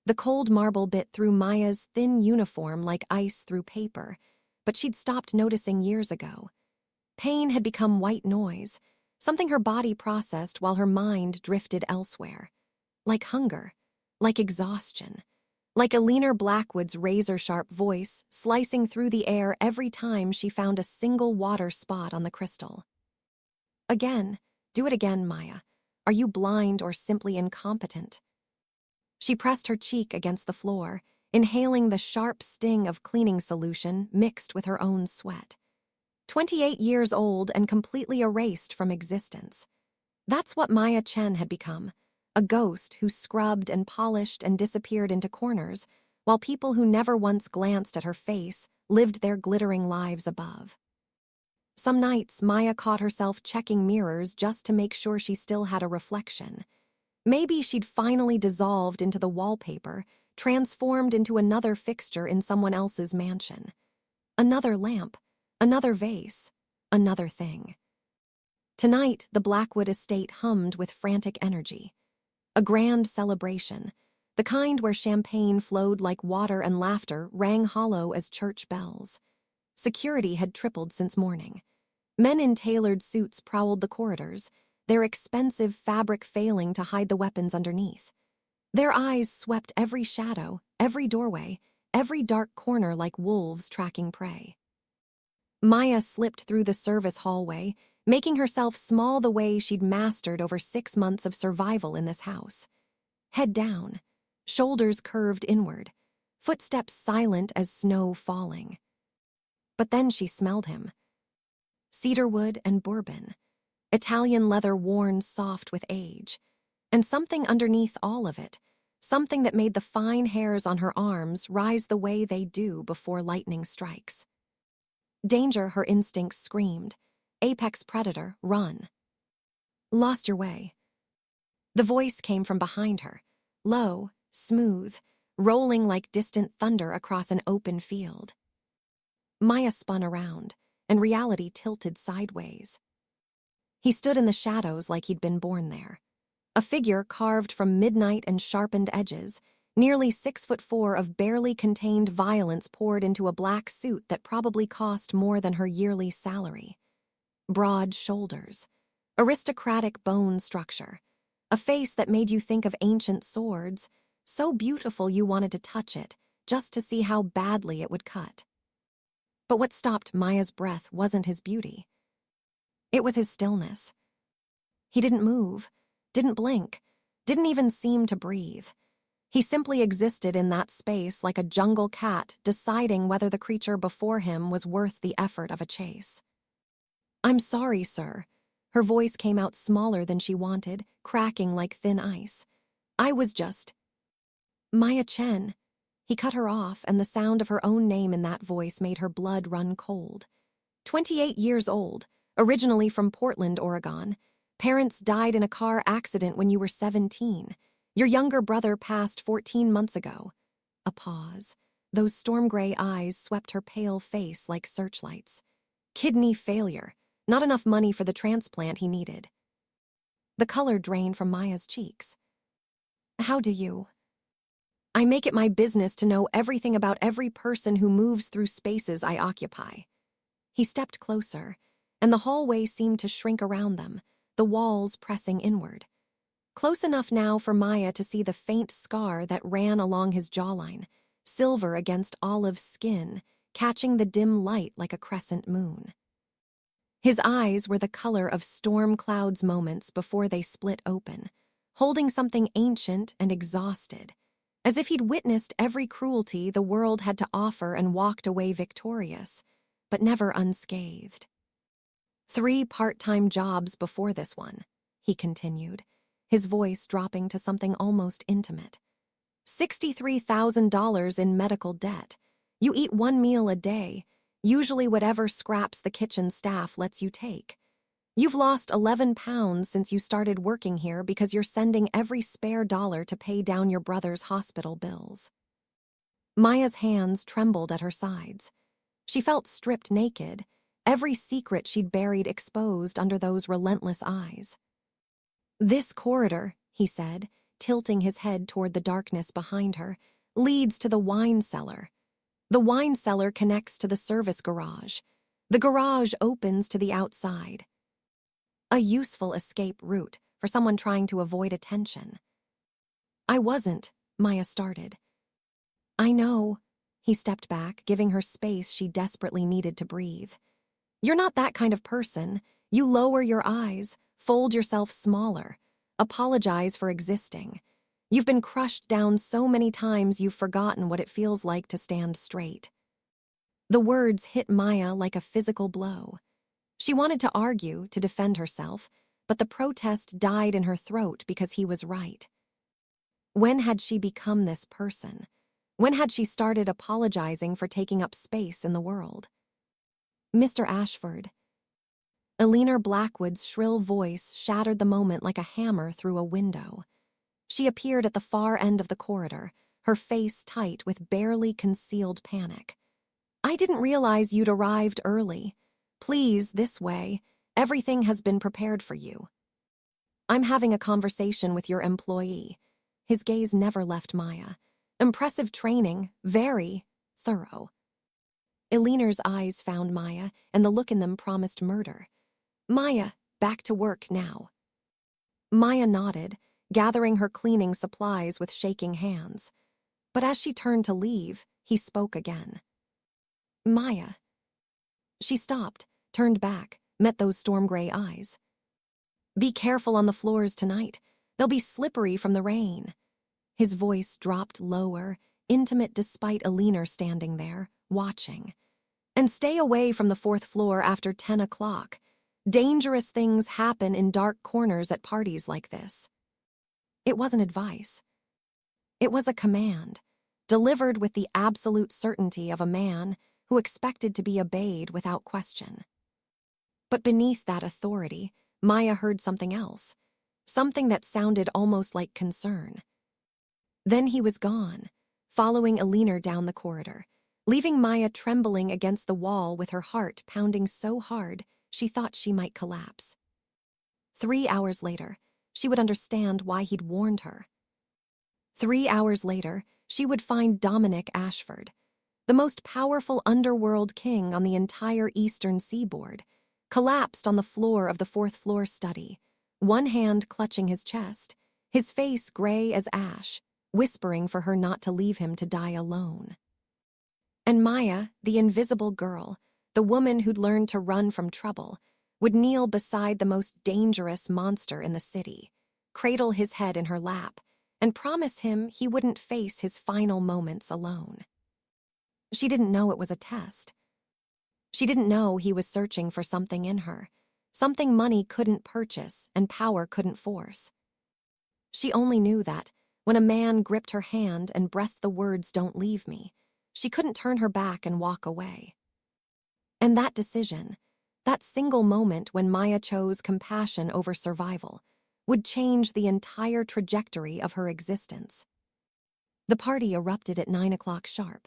The cold marble bit through Maya's thin uniform like ice through paper, but she'd stopped noticing years ago. Pain had become white noise, something her body processed while her mind drifted elsewhere. Like hunger, like exhaustion, like Alina Blackwood's razor-sharp voice slicing through the air every time she found a single water spot on the crystal. Again, do it again, Maya. Are you blind or simply incompetent? She pressed her cheek against the floor, inhaling the sharp sting of cleaning solution mixed with her own sweat. 28 years old and completely erased from existence. That's what Maya Chen had become, a ghost who scrubbed and polished and disappeared into corners, while people who never once glanced at her face lived their glittering lives above. Some nights, Maya caught herself checking mirrors just to make sure she still had a reflection. Maybe she'd finally dissolved into the wallpaper, transformed into another fixture in someone else's mansion. Another lamp, another vase, another thing. Tonight, the Blackwood estate hummed with frantic energy. A grand celebration, the kind where champagne flowed like water and laughter rang hollow as church bells. Security had tripled since morning. Men in tailored suits prowled the corridors, their expensive fabric failing to hide the weapons underneath. Their eyes swept every shadow, every doorway, every dark corner like wolves tracking prey. Maya slipped through the service hallway, making herself small the way she'd mastered over 6 months of survival in this house. Head down, shoulders curved inward, footsteps silent as snow falling. But then she smelled him. Cedarwood and bourbon, Italian leather worn soft with age, and something underneath all of it, something that made the fine hairs on her arms rise the way they do before lightning strikes. Danger, her instincts screamed. Apex predator, run. Lost your way. The voice came from behind her, low, smooth, rolling like distant thunder across an open field. Maya spun around, and reality tilted sideways. He stood in the shadows like he'd been born there. A figure carved from midnight and sharpened edges, nearly 6'4" of barely contained violence poured into a black suit that probably cost more than her yearly salary. Broad shoulders, aristocratic bone structure, a face that made you think of ancient swords, so beautiful you wanted to touch it, just to see how badly it would cut. But what stopped Maya's breath wasn't his beauty. It was his stillness. He didn't move, didn't blink, didn't even seem to breathe. He simply existed in that space like a jungle cat deciding whether the creature before him was worth the effort of a chase. "I'm sorry, sir." Her voice came out smaller than she wanted, cracking like thin ice. "I was just—" "Maya Chen." He cut her off, and the sound of her own name in that voice made her blood run cold. 28 years old, originally from Portland, Oregon. Parents died in a car accident when you were 17. Your younger brother passed 14 months ago. A pause. Those storm-gray eyes swept her pale face like searchlights. Kidney failure. Not enough money for the transplant he needed. The color drained from Maya's cheeks. "How do you?" "I make it my business to know everything about every person who moves through spaces I occupy." He stepped closer, and the hallway seemed to shrink around them, the walls pressing inward. Close enough now for Maya to see the faint scar that ran along his jawline, silver against olive skin, catching the dim light like a crescent moon. His eyes were the color of storm clouds moments before they split open, holding something ancient and exhausted, as if he'd witnessed every cruelty the world had to offer and walked away victorious, but never unscathed. 3 part-time jobs before this one, he continued, his voice dropping to something almost intimate. $63,000 in medical debt. You eat 1 meal a day, usually whatever scraps the kitchen staff lets you take. You've lost 11 pounds since you started working here because you're sending every spare dollar to pay down your brother's hospital bills. Maya's hands trembled at her sides. She felt stripped naked, every secret she'd buried exposed under those relentless eyes. "This corridor," he said, tilting his head toward the darkness behind her, leads to the wine cellar. The wine cellar connects to the service garage. The garage opens to the outside. A useful escape route for someone trying to avoid attention. I wasn't, Maya started. I know. He stepped back, giving her space she desperately needed to breathe. You're not that kind of person. You lower your eyes, fold yourself smaller, apologize for existing. You've been crushed down so many times you've forgotten what it feels like to stand straight. The words hit Maya like a physical blow. She wanted to argue, to defend herself, but the protest died in her throat because he was right. When had she become this person? When had she started apologizing for taking up space in the world? Mr. Ashford. Eleanor Blackwood's shrill voice shattered the moment like a hammer through a window. She appeared at the far end of the corridor, her face tight with barely concealed panic. I didn't realize you'd arrived early. Please, this way. Everything has been prepared for you. I'm having a conversation with your employee. His gaze never left Maya. Impressive training, very thorough. Eleanor's eyes found Maya, and the look in them promised murder. Maya, back to work now. Maya nodded, gathering her cleaning supplies with shaking hands. But as she turned to leave, he spoke again. Maya. She stopped, turned back, met those storm-gray eyes. Be careful on the floors tonight. They'll be slippery from the rain. His voice dropped lower, intimate despite Eleanor standing there, watching. And stay away from the 4th floor after 10 o'clock. Dangerous things happen in dark corners at parties like this. It wasn't advice. It was a command, delivered with the absolute certainty of a man who expected to be obeyed without question. But beneath that authority, Maya heard something else, something that sounded almost like concern. Then he was gone, following Eleanor down the corridor, leaving Maya trembling against the wall with her heart pounding so hard she thought she might collapse. 3 hours later, she would understand why he'd warned her. 3 hours later, she would find Dominic Ashford, the most powerful underworld king on the entire eastern seaboard, collapsed on the floor of the 4th floor study, one hand clutching his chest, his face gray as ash, whispering for her not to leave him to die alone. And Maya, the invisible girl, the woman who'd learned to run from trouble, would kneel beside the most dangerous monster in the city, cradle his head in her lap, and promise him he wouldn't face his final moments alone. She didn't know it was a test. She didn't know he was searching for something in her, something money couldn't purchase and power couldn't force. She only knew that, when a man gripped her hand and breathed the words, "Don't leave me," she couldn't turn her back and walk away. And that decision, that single moment when Maya chose compassion over survival, would change the entire trajectory of her existence. The party erupted at 9 o'clock sharp.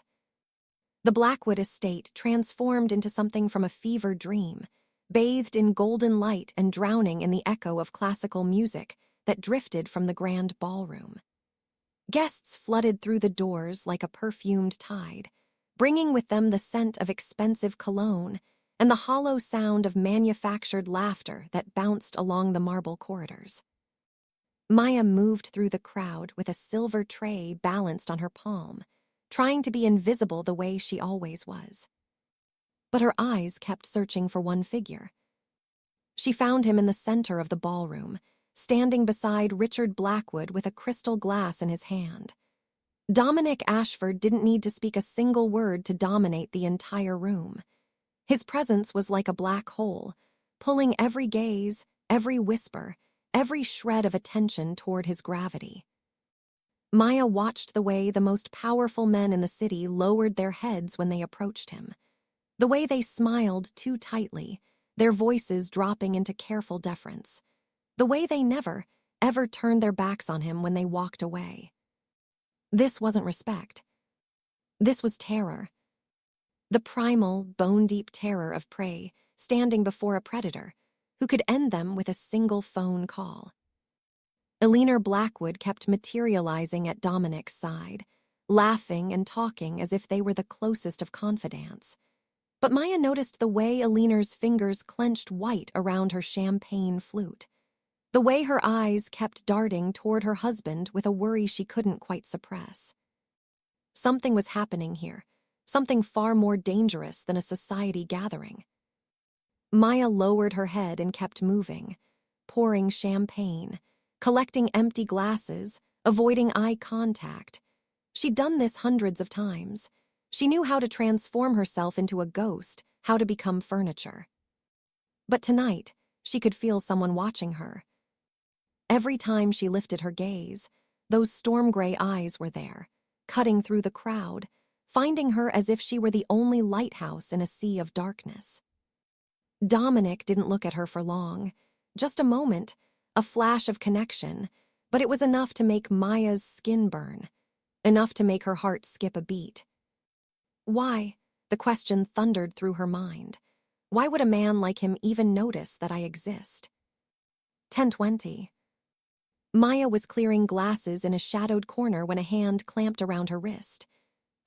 The Blackwood estate transformed into something from a fever dream, bathed in golden light and drowning in the echo of classical music that drifted from the grand ballroom. Guests flooded through the doors like a perfumed tide, bringing with them the scent of expensive cologne and the hollow sound of manufactured laughter that bounced along the marble corridors. Maya moved through the crowd with a silver tray balanced on her palm, trying to be invisible the way she always was. But her eyes kept searching for one figure. She found him in the center of the ballroom, standing beside Richard Blackwood with a crystal glass in his hand. Dominic Ashford didn't need to speak a single word to dominate the entire room. His presence was like a black hole, pulling every gaze, every whisper, every shred of attention toward his gravity. Maya watched the way the most powerful men in the city lowered their heads when they approached him, the way they smiled too tightly, their voices dropping into careful deference, the way they never, ever turned their backs on him when they walked away. This wasn't respect. This was terror. The primal, bone-deep terror of prey standing before a predator who could end them with a single phone call. Eleanor Blackwood kept materializing at Dominic's side, laughing and talking as if they were the closest of confidants. But Maya noticed the way Eleanor's fingers clenched white around her champagne flute, the way her eyes kept darting toward her husband with a worry she couldn't quite suppress. Something was happening here, something far more dangerous than a society gathering. Maya lowered her head and kept moving, pouring champagne, collecting empty glasses, avoiding eye contact. She'd done this hundreds of times. She knew how to transform herself into a ghost, how to become furniture. But tonight, she could feel someone watching her. Every time she lifted her gaze, those storm-gray eyes were there, cutting through the crowd, finding her as if she were the only lighthouse in a sea of darkness. Dominic didn't look at her for long. Just a moment, a flash of connection, but it was enough to make Maya's skin burn, enough to make her heart skip a beat. Why? The question thundered through her mind. Why would a man like him even notice that I exist? 10:20. Maya was clearing glasses in a shadowed corner when a hand clamped around her wrist.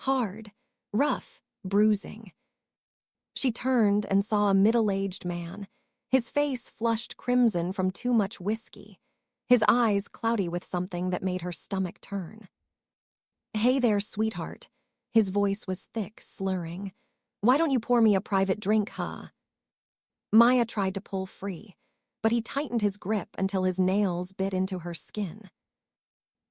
Hard, rough, bruising. She turned and saw a middle-aged man, his face flushed crimson from too much whiskey, his eyes cloudy with something that made her stomach turn. "Hey there, sweetheart." His voice was thick, slurring. "Why don't you pour me a private drink, huh?" Maya tried to pull free, but he tightened his grip until his nails bit into her skin.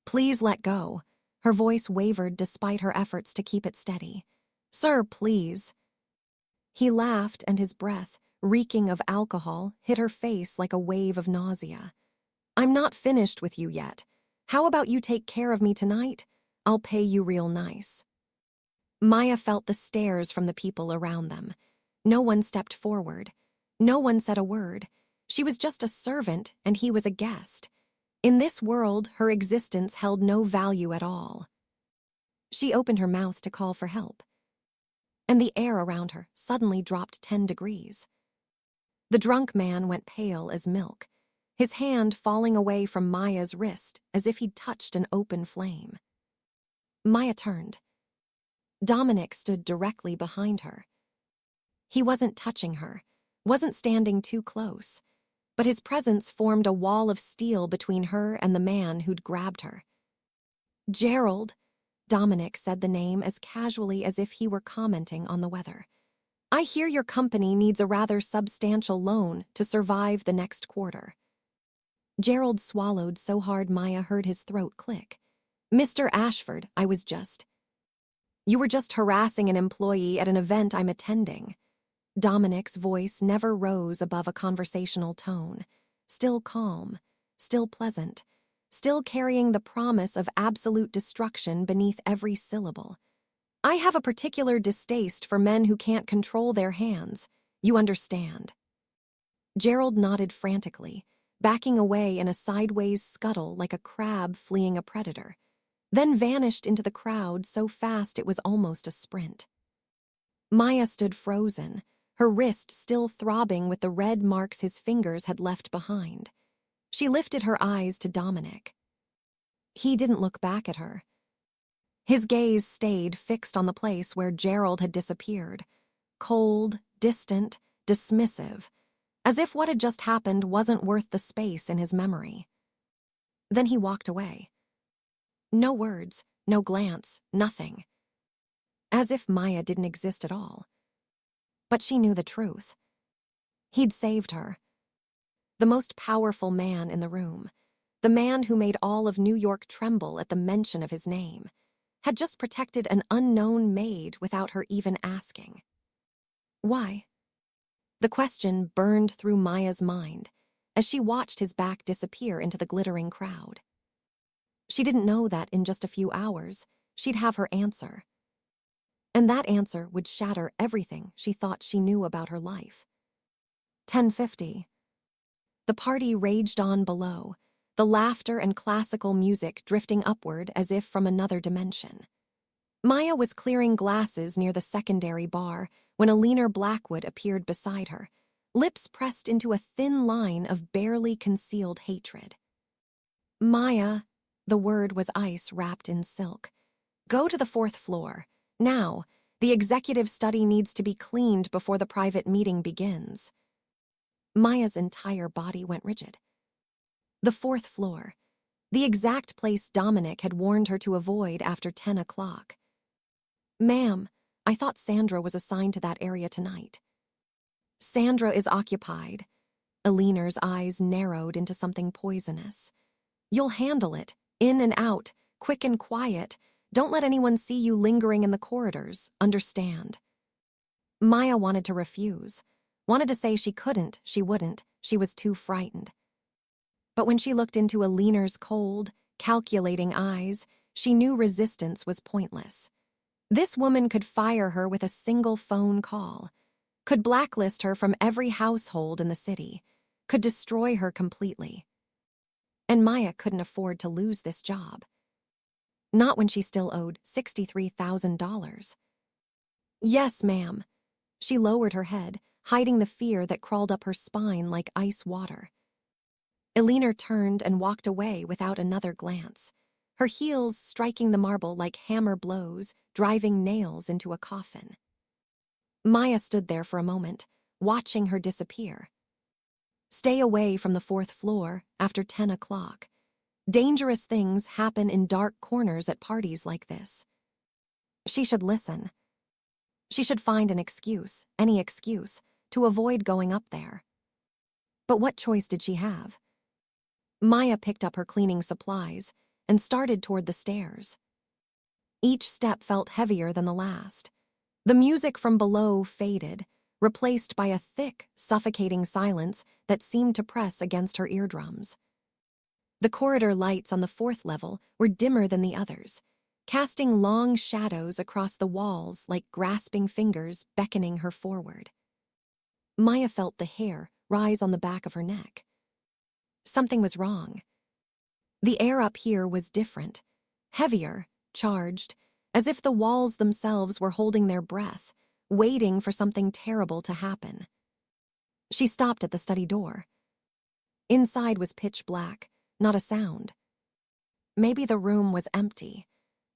"Please let go." Her voice wavered despite her efforts to keep it steady. "Sir, please." He laughed, and his breath, reeking of alcohol, hit her face like a wave of nausea. "I'm not finished with you yet. How about you take care of me tonight? I'll pay you real nice." Maya felt the stares from the people around them. No one stepped forward. No one said a word. She was just a servant, and he was a guest. In this world, her existence held no value at all. She opened her mouth to call for help, and the air around her suddenly dropped 10 degrees. The drunk man went pale as milk, his hand falling away from Maya's wrist as if he'd touched an open flame. Maya turned. Dominic stood directly behind her. He wasn't touching her, wasn't standing too close, but his presence formed a wall of steel between her and the man who'd grabbed her. "Gerald," Dominic said the name as casually as if he were commenting on the weather. "I hear your company needs a rather substantial loan to survive the next quarter." Gerald swallowed so hard Maya heard his throat click. "Mr. Ashford, You were just harassing an employee at an event I'm attending." Dominic's voice never rose above a conversational tone, still calm, still pleasant, still carrying the promise of absolute destruction beneath every syllable. "I have a particular distaste for men who can't control their hands. You understand." Gerald nodded frantically, backing away in a sideways scuttle like a crab fleeing a predator, then vanished into the crowd so fast it was almost a sprint. Maya stood frozen, her wrist still throbbing with the red marks his fingers had left behind. She lifted her eyes to Dominic. He didn't look back at her. His gaze stayed fixed on the place where Gerald had disappeared, cold, distant, dismissive, as if what had just happened wasn't worth the space in his memory. Then he walked away. No words, no glance, nothing. As if Maya didn't exist at all. But she knew the truth. He'd saved her. The most powerful man in the room, the man who made all of New York tremble at the mention of his name, had just protected an unknown maid without her even asking. Why? The question burned through Maya's mind as she watched his back disappear into the glittering crowd. She didn't know that in just a few hours, she'd have her answer. And that answer would shatter everything she thought she knew about her life. 10:50. The party raged on below, the laughter and classical music drifting upward as if from another dimension. Maya was clearing glasses near the secondary bar when Eleanor Blackwood appeared beside her, lips pressed into a thin line of barely concealed hatred. Maya, the word was ice wrapped in silk. Go to the 4th floor. Now, the executive study needs to be cleaned before the private meeting begins. Maya's entire body went rigid. The 4th floor, the exact place Dominic had warned her to avoid after 10 o'clock. Ma'am, I thought Sandra was assigned to that area tonight. Sandra is occupied. Eleanor's eyes narrowed into something poisonous. You'll handle it, in and out, quick and quiet. Don't let anyone see you lingering in the corridors, understand? Maya wanted to refuse, wanted to say she couldn't, she wouldn't, she was too frightened. But when she looked into Eleanor's cold, calculating eyes, she knew resistance was pointless. This woman could fire her with a single phone call, could blacklist her from every household in the city, could destroy her completely. And Maya couldn't afford to lose this job. Not when she still owed $63,000. Yes, ma'am. She lowered her head, hiding the fear that crawled up her spine like ice water. Eleanor turned and walked away without another glance, her heels striking the marble like hammer blows, driving nails into a coffin. Maya stood there for a moment, watching her disappear. Stay away from the 4th floor after 10 o'clock. Dangerous things happen in dark corners at parties like this. She should listen. She should find an excuse, any excuse, to avoid going up there. But what choice did she have? Maya picked up her cleaning supplies and started toward the stairs. Each step felt heavier than the last. The music from below faded, replaced by a thick, suffocating silence that seemed to press against her eardrums. The corridor lights on the 4th level were dimmer than the others, casting long shadows across the walls like grasping fingers beckoning her forward. Maya felt the hair rise on the back of her neck. Something was wrong. The air up here was different, heavier, charged, as if the walls themselves were holding their breath, waiting for something terrible to happen. She stopped at the study door. Inside was pitch black, not a sound. Maybe the room was empty.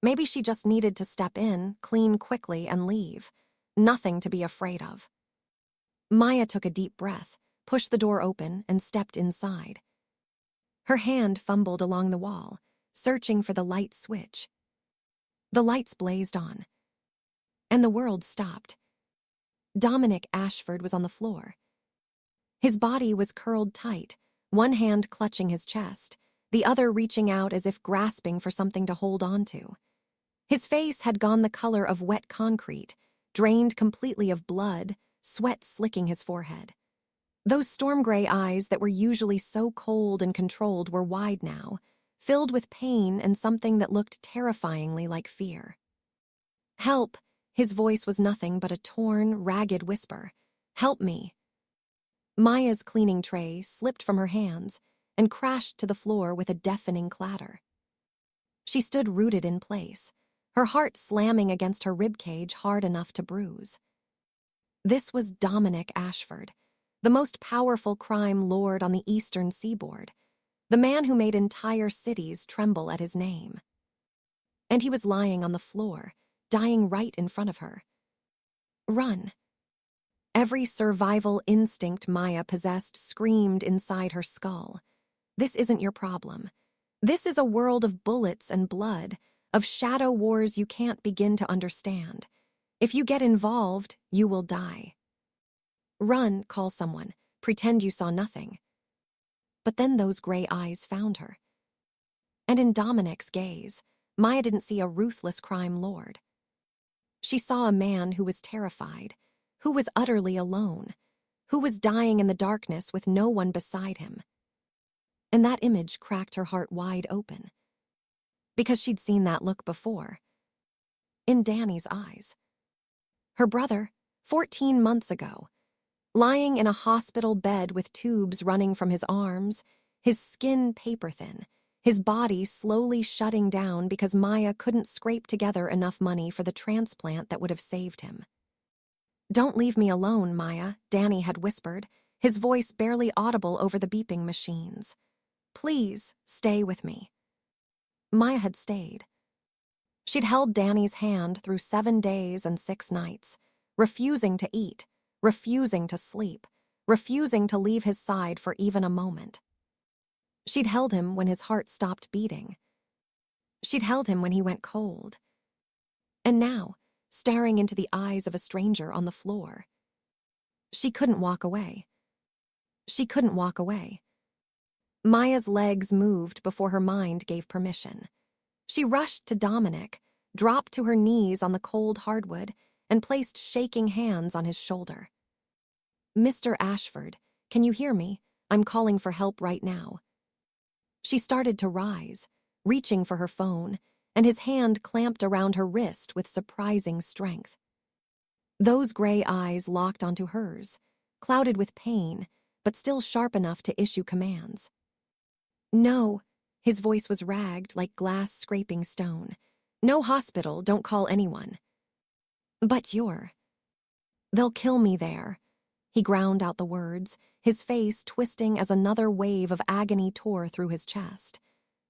Maybe she just needed to step in, clean quickly, and leave. Nothing to be afraid of. Maya took a deep breath, pushed the door open, and stepped inside. Her hand fumbled along the wall, searching for the light switch. The lights blazed on, and the world stopped. Dominic Ashford was on the floor. His body was curled tight, one hand clutching his chest, the other reaching out as if grasping for something to hold on to. His face had gone the color of wet concrete, drained completely of blood, sweat slicking his forehead. Those storm gray eyes that were usually so cold and controlled were wide now, filled with pain and something that looked terrifyingly like fear. Help! His voice was nothing but a torn, ragged whisper. Help me! Maya's cleaning tray slipped from her hands and crashed to the floor with a deafening clatter. She stood rooted in place, her heart slamming against her ribcage hard enough to bruise. This was Dominic Ashford, the most powerful crime lord on the eastern seaboard, the man who made entire cities tremble at his name. And he was lying on the floor, dying right in front of her. Run! Every survival instinct Maya possessed screamed inside her skull. This isn't your problem. This is a world of bullets and blood, of shadow wars you can't begin to understand. If you get involved, you will die. Run, call someone, pretend you saw nothing. But then those gray eyes found her. And in Dominic's gaze, Maya didn't see a ruthless crime lord. She saw a man who was terrified, who was utterly alone, who was dying in the darkness with no one beside him. And that image cracked her heart wide open. Because she'd seen that look before. In Danny's eyes. Her brother, 14 months ago, lying in a hospital bed with tubes running from his arms, his skin paper-thin, his body slowly shutting down because Maya couldn't scrape together enough money for the transplant that would have saved him. Don't leave me alone, Maya, Danny had whispered, his voice barely audible over the beeping machines. Please, stay with me. Maya had stayed. She'd held Danny's hand through 7 days and 6 nights, refusing to eat, refusing to sleep, refusing to leave his side for even a moment. She'd held him when his heart stopped beating. She'd held him when he went cold. And now, staring into the eyes of a stranger on the floor, she couldn't walk away. She couldn't walk away. Maya's legs moved before her mind gave permission. She rushed to Dominic, dropped to her knees on the cold hardwood, and placed shaking hands on his shoulder. "Mr. Ashford, can you hear me? I'm calling for help right now." She started to rise, reaching for her phone, and his hand clamped around her wrist with surprising strength. Those gray eyes locked onto hers, clouded with pain, but still sharp enough to issue commands. "No," his voice was ragged like glass scraping stone. "No hospital, don't call anyone." "But they'll kill me there." He ground out the words, his face twisting as another wave of agony tore through his chest.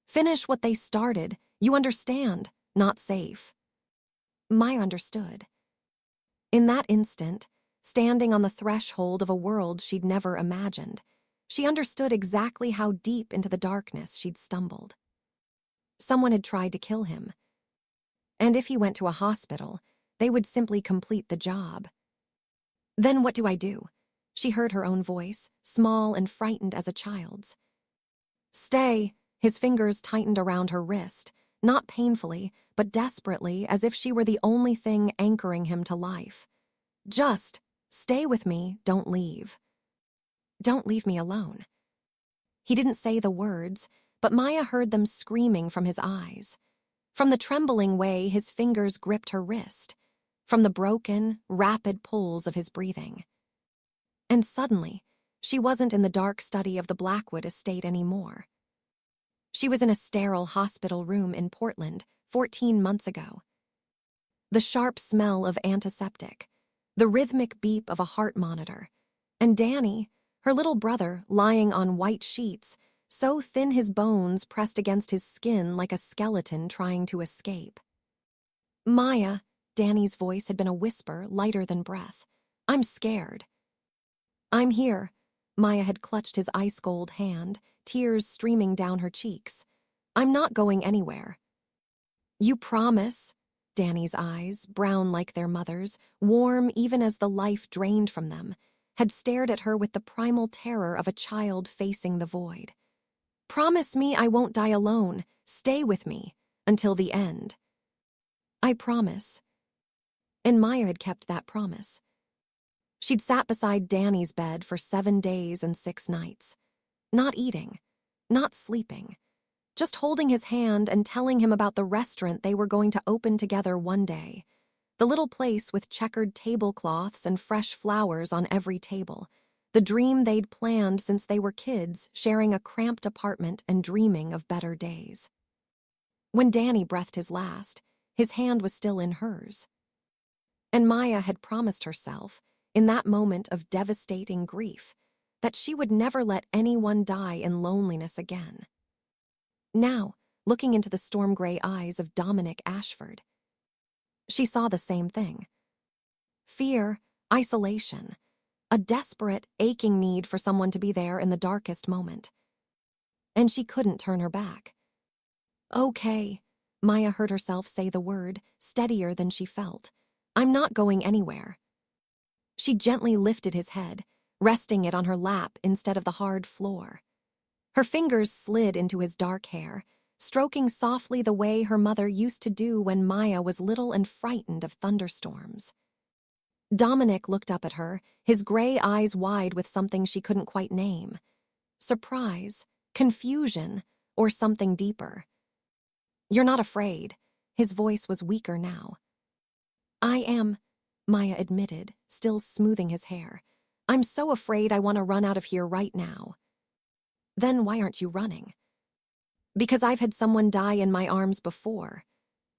"Finish what they started, you understand, not safe." Maya understood. In that instant, standing on the threshold of a world she'd never imagined, she understood exactly how deep into the darkness she'd stumbled. Someone had tried to kill him. And if he went to a hospital, they would simply complete the job. "Then what do I do?" She heard her own voice, small and frightened as a child's. "Stay." His fingers tightened around her wrist, not painfully, but desperately, as if she were the only thing anchoring him to life. "Just stay with me, don't leave. Don't leave me alone." He didn't say the words, but Maya heard them screaming from his eyes. From the trembling way his fingers gripped her wrist, from the broken, rapid pulls of his breathing. And suddenly, she wasn't in the dark study of the Blackwood estate anymore. She was in a sterile hospital room in Portland 14 months ago. The sharp smell of antiseptic, the rhythmic beep of a heart monitor, and Danny, her little brother, lying on white sheets, so thin his bones pressed against his skin like a skeleton trying to escape. "Maya," Danny's voice had been a whisper lighter than breath. "I'm scared." "I'm here." Maya had clutched his ice-cold hand, tears streaming down her cheeks. "I'm not going anywhere." "You promise?" Danny's eyes, brown like their mother's, warm even as the life drained from them, had stared at her with the primal terror of a child facing the void. "Promise me I won't die alone. Stay with me. Until the end." "I promise." And Maya had kept that promise. She'd sat beside Danny's bed for 7 days and 6 nights. Not eating, not sleeping, just holding his hand and telling him about the restaurant they were going to open together one day. The little place with checkered tablecloths and fresh flowers on every table. The dream they'd planned since they were kids, sharing a cramped apartment and dreaming of better days. When Danny breathed his last, his hand was still in hers. And Maya had promised herself, in that moment of devastating grief, that she would never let anyone die in loneliness again. Now, looking into the storm-gray eyes of Dominic Ashford, she saw the same thing. Fear, isolation, a desperate, aching need for someone to be there in the darkest moment. And she couldn't turn her back. "Okay," Maya heard herself say the word, steadier than she felt. "I'm not going anywhere." She gently lifted his head, resting it on her lap instead of the hard floor. Her fingers slid into his dark hair, stroking softly the way her mother used to do when Maya was little and frightened of thunderstorms. Dominic looked up at her, his gray eyes wide with something she couldn't quite name. Surprise, confusion, or something deeper. "You're not afraid." His voice was weaker now. "I am," Maya admitted, still smoothing his hair. "I'm so afraid I want to run out of here right now." "Then why aren't you running?" "Because I've had someone die in my arms before."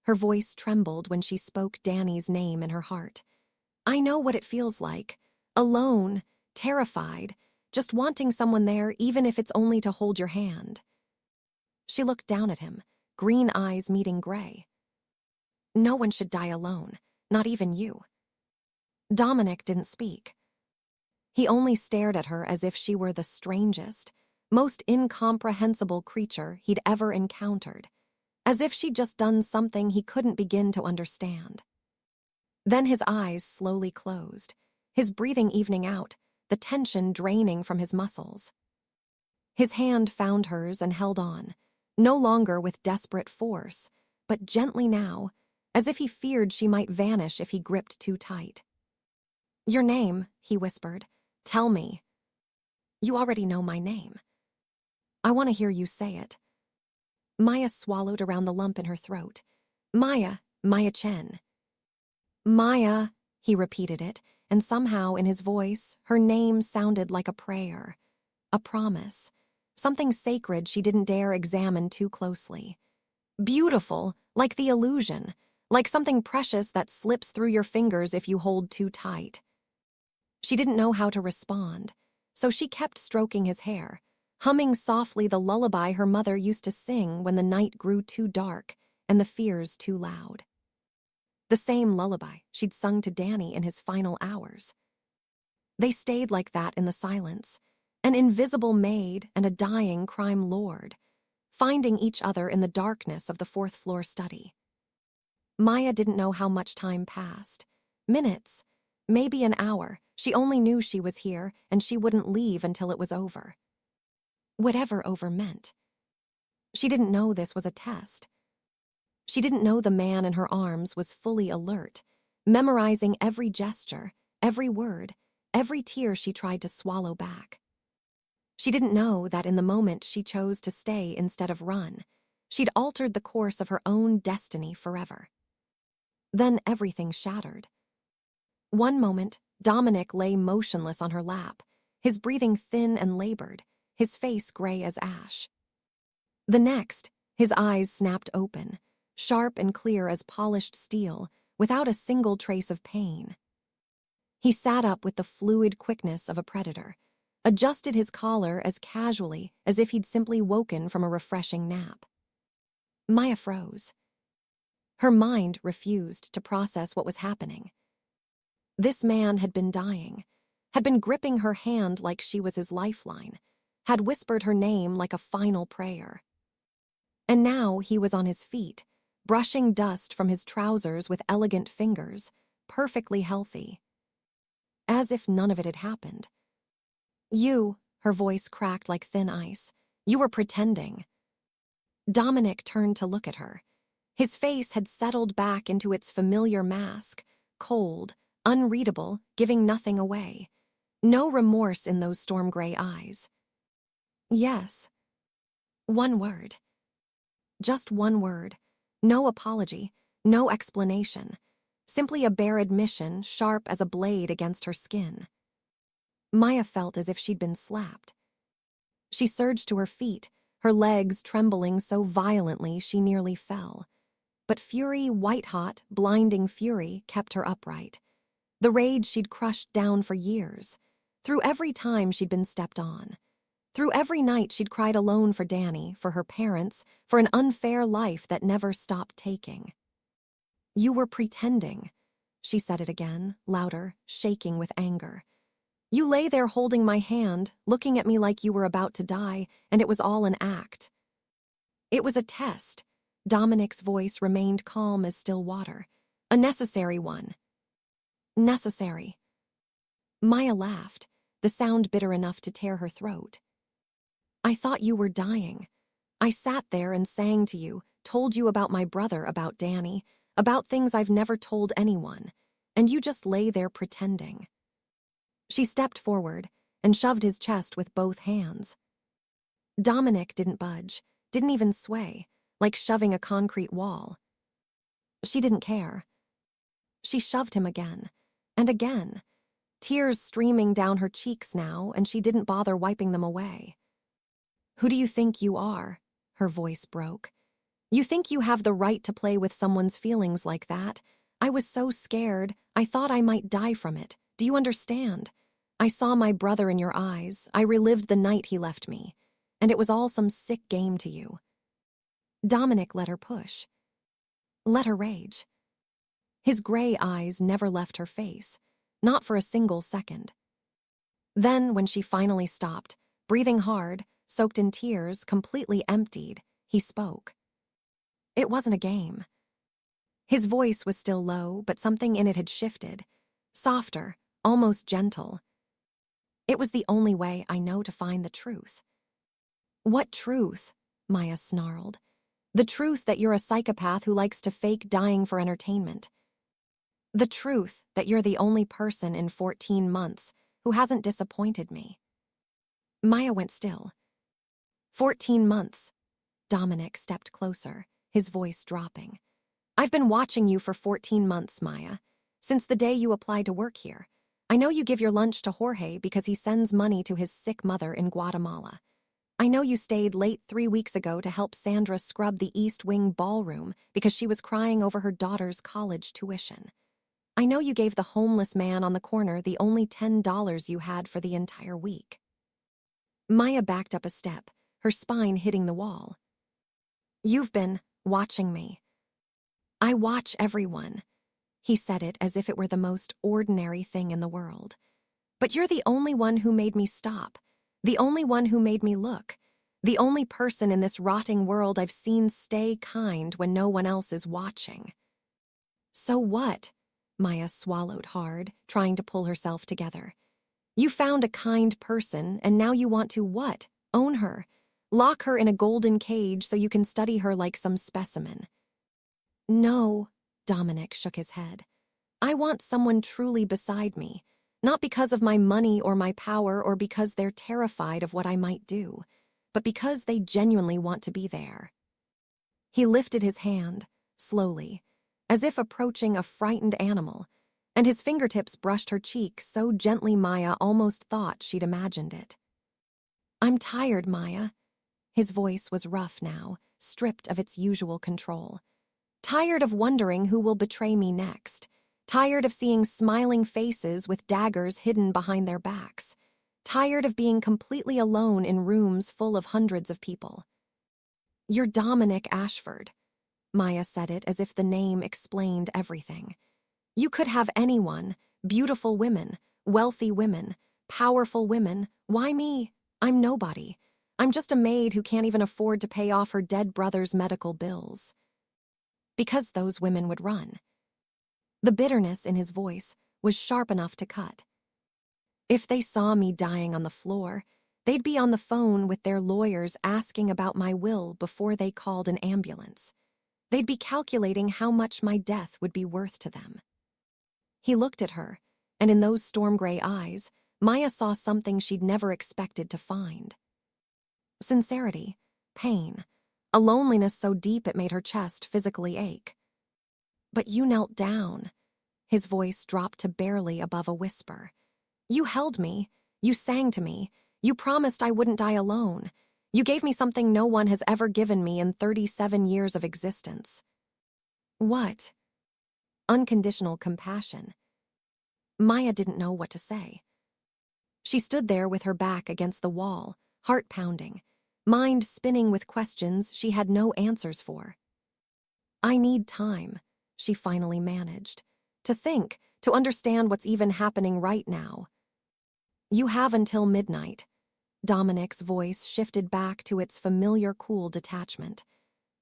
Her voice trembled when she spoke Danny's name in her heart. "I know what it feels like. Alone, terrified, just wanting someone there even if it's only to hold your hand." She looked down at him, green eyes meeting gray. No one should die alone, not even you. Dominic didn't speak. He only stared at her as if she were the strangest, most incomprehensible creature he'd ever encountered, as if she'd just done something he couldn't begin to understand. Then his eyes slowly closed, his breathing evening out, the tension draining from his muscles. His hand found hers and held on, no longer with desperate force, but gently now, as if he feared she might vanish if he gripped too tight. "Your name," he whispered. "Tell me." "You already know my name." "I want to hear you say it." Maya swallowed around the lump in her throat. Maya Chen." "Maya," he repeated it, and somehow in his voice, her name sounded like a prayer, a promise, something sacred she didn't dare examine too closely. Beautiful, like the illusion, like something precious that slips through your fingers if you hold too tight. She didn't know how to respond, so she kept stroking his hair, humming softly the lullaby her mother used to sing when the night grew too dark and the fears too loud. The same lullaby she'd sung to Danny in his final hours. They stayed like that in the silence, an invisible maid and a dying crime lord, finding each other in the darkness of the fourth-floor study. Maya didn't know how much time passed. Minutes, maybe an hour. She only knew she was here, and she wouldn't leave until it was over. Whatever over meant. She didn't know this was a test. She didn't know the man in her arms was fully alert, memorizing every gesture, every word, every tear she tried to swallow back. She didn't know that in the moment she chose to stay instead of run, she'd altered the course of her own destiny forever. Then everything shattered. One moment, Dominic lay motionless on her lap, his breathing thin and labored, his face gray as ash. The next, his eyes snapped open, sharp and clear as polished steel, without a single trace of pain. He sat up with the fluid quickness of a predator, adjusted his collar as casually as if he'd simply woken from a refreshing nap. Maya froze. Her mind refused to process what was happening. This man had been dying, had been gripping her hand like she was his lifeline, had whispered her name like a final prayer. And now he was on his feet, brushing dust from his trousers with elegant fingers, perfectly healthy. As if none of it had happened. "You," her voice cracked like thin ice, "you were pretending." Dominic turned to look at her. His face had settled back into its familiar mask, cold, unreadable, giving nothing away. No remorse in those storm-gray eyes. "Yes." One word. Just one word. No apology, no explanation. Simply a bare admission, sharp as a blade against her skin. Maya felt as if she'd been slapped. She surged to her feet, her legs trembling so violently she nearly fell. But fury, white-hot, blinding fury, kept her upright. The rage she'd crushed down for years. Through every time she'd been stepped on. Through every night she'd cried alone for Danny, for her parents, for an unfair life that never stopped taking. "You were pretending," she said it again, louder, shaking with anger. "You lay there holding my hand, looking at me like you were about to die, and it was all an act." "It was a test." Dominic's voice remained calm as still water. "A necessary one." "Necessary." Maya laughed, the sound bitter enough to tear her throat. "I thought you were dying. I sat there and sang to you, told you about my brother, about Danny, about things I've never told anyone, and you just lay there pretending." She stepped forward and shoved his chest with both hands. Dominic didn't budge, didn't even sway, like shoving a concrete wall. She didn't care. She shoved him again, and again, tears streaming down her cheeks now, and she didn't bother wiping them away. "Who do you think you are?" Her voice broke. "You think you have the right to play with someone's feelings like that? I was so scared, I thought I might die from it. Do you understand? I saw my brother in your eyes, I relived the night he left me, and it was all some sick game to you. Dominic let her push. Let her rage. His gray eyes never left her face, not for a single second. Then, when she finally stopped, breathing hard, soaked in tears, completely emptied, he spoke. It wasn't a game. His voice was still low, but something in it had shifted. Softer, almost gentle. It was the only way I know to find the truth. What truth? Maya snarled. The truth that you're a psychopath who likes to fake dying for entertainment. The truth that you're the only person in 14 months who hasn't disappointed me. Maya went still. 14 months. Dominic stepped closer, his voice dropping. I've been watching you for 14 months, Maya. Since the day you applied to work here. I know you give your lunch to Jorge because he sends money to his sick mother in Guatemala. I know you stayed late 3 weeks ago to help Sandra scrub the East Wing ballroom because she was crying over her daughter's college tuition. I know you gave the homeless man on the corner the only $10 you had for the entire week. Maya backed up a step, her spine hitting the wall. You've been watching me. I watch everyone. He said it as if it were the most ordinary thing in the world. But you're the only one who made me stop, the only one who made me look, the only person in this rotting world I've seen stay kind when no one else is watching. So what? Maya swallowed hard, trying to pull herself together. You found a kind person, and now you want to what? Own her. Lock her in a golden cage so you can study her like some specimen. No, Dominic shook his head. I want someone truly beside me, not because of my money or my power or because they're terrified of what I might do, but because they genuinely want to be there. He lifted his hand, slowly, as if approaching a frightened animal, and his fingertips brushed her cheek so gently Maya almost thought she'd imagined it. I'm tired, Maya. His voice was rough now, stripped of its usual control. Tired of wondering who will betray me next. Tired of seeing smiling faces with daggers hidden behind their backs. Tired of being completely alone in rooms full of hundreds of people. You're Dominic Ashford. Maya said it as if the name explained everything. You could have anyone, beautiful women, wealthy women, powerful women. Why me? I'm nobody. I'm just a maid who can't even afford to pay off her dead brother's medical bills. Because those women would run. The bitterness in his voice was sharp enough to cut. If they saw me dying on the floor, they'd be on the phone with their lawyers asking about my will before they called an ambulance. They'd be calculating how much my death would be worth to them. He looked at her, and in those storm-gray eyes, Maya saw something she'd never expected to find. Sincerity, pain, a loneliness so deep it made her chest physically ache. But you knelt down. His voice dropped to barely above a whisper. You held me. You sang to me. You promised I wouldn't die alone. You gave me something no one has ever given me in 37 years of existence. What? Unconditional compassion. Maya didn't know what to say. She stood there with her back against the wall, heart pounding, mind spinning with questions she had no answers for. I need time, she finally managed. To think, to understand what's even happening right now. You have until midnight. Dominic's voice shifted back to its familiar cool detachment.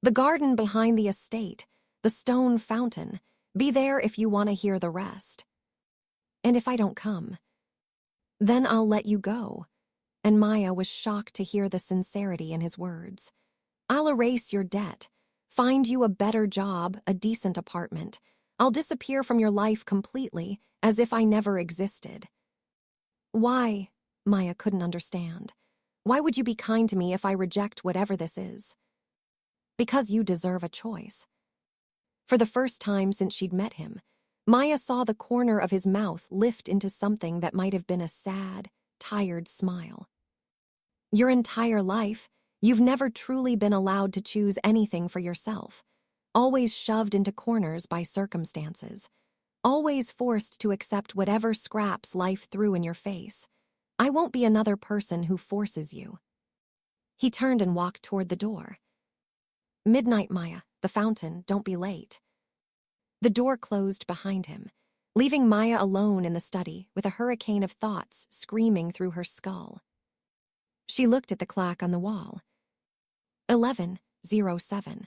The garden behind the estate, the stone fountain. Be there if you want to hear the rest. And if I don't come, then I'll let you go. And Maya was shocked to hear the sincerity in his words. I'll erase your debt, find you a better job, a decent apartment. I'll disappear from your life completely, as if I never existed. Why? Maya couldn't understand. Why would you be kind to me if I reject whatever this is? Because you deserve a choice. For the first time since she'd met him, Maya saw the corner of his mouth lift into something that might have been a sad, tired smile. Your entire life, you've never truly been allowed to choose anything for yourself, always shoved into corners by circumstances, always forced to accept whatever scraps life threw in your face. I won't be another person who forces you. He turned and walked toward the door. Midnight, Maya, the fountain, don't be late. The door closed behind him, leaving Maya alone in the study with a hurricane of thoughts screaming through her skull. She looked at the clock on the wall. 11:07.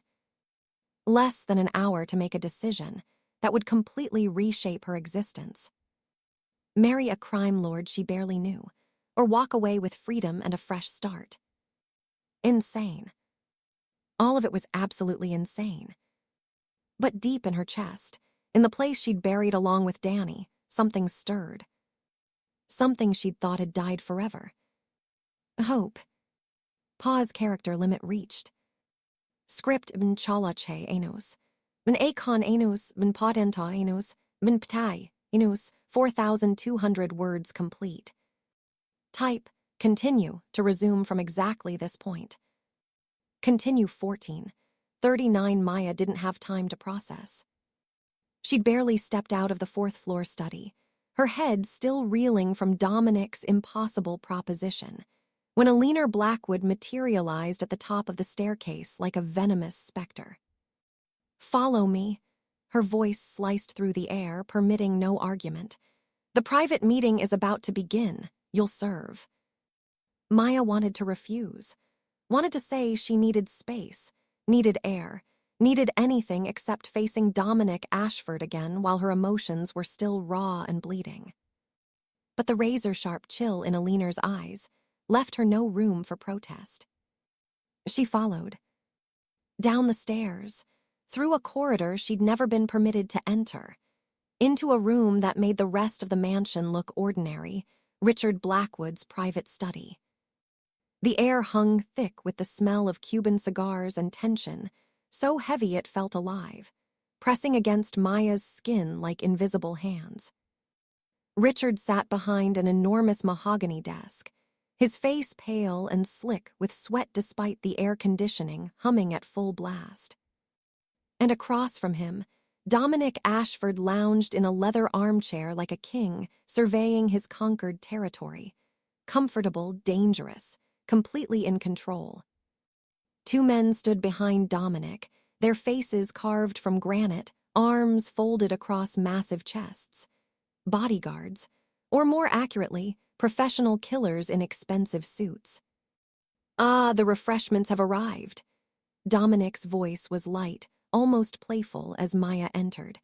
Less than an hour to make a decision that would completely reshape her existence. Marry a crime lord she barely knew, or walk away with freedom and a fresh start. Insane. All of it was absolutely insane. But deep in her chest, in the place she'd buried along with Danny, something stirred. Something she'd thought had died forever. Hope. Pause character limit reached. Script bin chalache anos. Bin akon anos, bin podenta anos, bin ptai anos, 4,200 words complete. Type, continue, to resume from exactly this point. Continue 14. 39. Maya didn't have time to process. She'd barely stepped out of the fourth-floor study, her head still reeling from Dominic's impossible proposition, when a leaner Blackwood materialized at the top of the staircase like a venomous specter. Follow me. Her voice sliced through the air, permitting no argument. The private meeting is about to begin. You'll serve. Maya wanted to refuse. Wanted to say she needed space, needed air, needed anything except facing Dominic Ashford again while her emotions were still raw and bleeding. But the razor-sharp chill in Alina's eyes left her no room for protest. She followed. Down the stairs, through a corridor she'd never been permitted to enter, into a room that made the rest of the mansion look ordinary, Richard Blackwood's private study. The air hung thick with the smell of Cuban cigars and tension, so heavy it felt alive, pressing against Maya's skin like invisible hands. Richard sat behind an enormous mahogany desk, his face pale and slick with sweat despite the air conditioning humming at full blast. And across from him, Dominic Ashford lounged in a leather armchair like a king surveying his conquered territory, comfortable, dangerous, completely in control. Two men stood behind Dominic, their faces carved from granite, arms folded across massive chests. Bodyguards, or more accurately, professional killers in expensive suits. Ah, the refreshments have arrived. Dominic's voice was light, almost playful as Maya entered.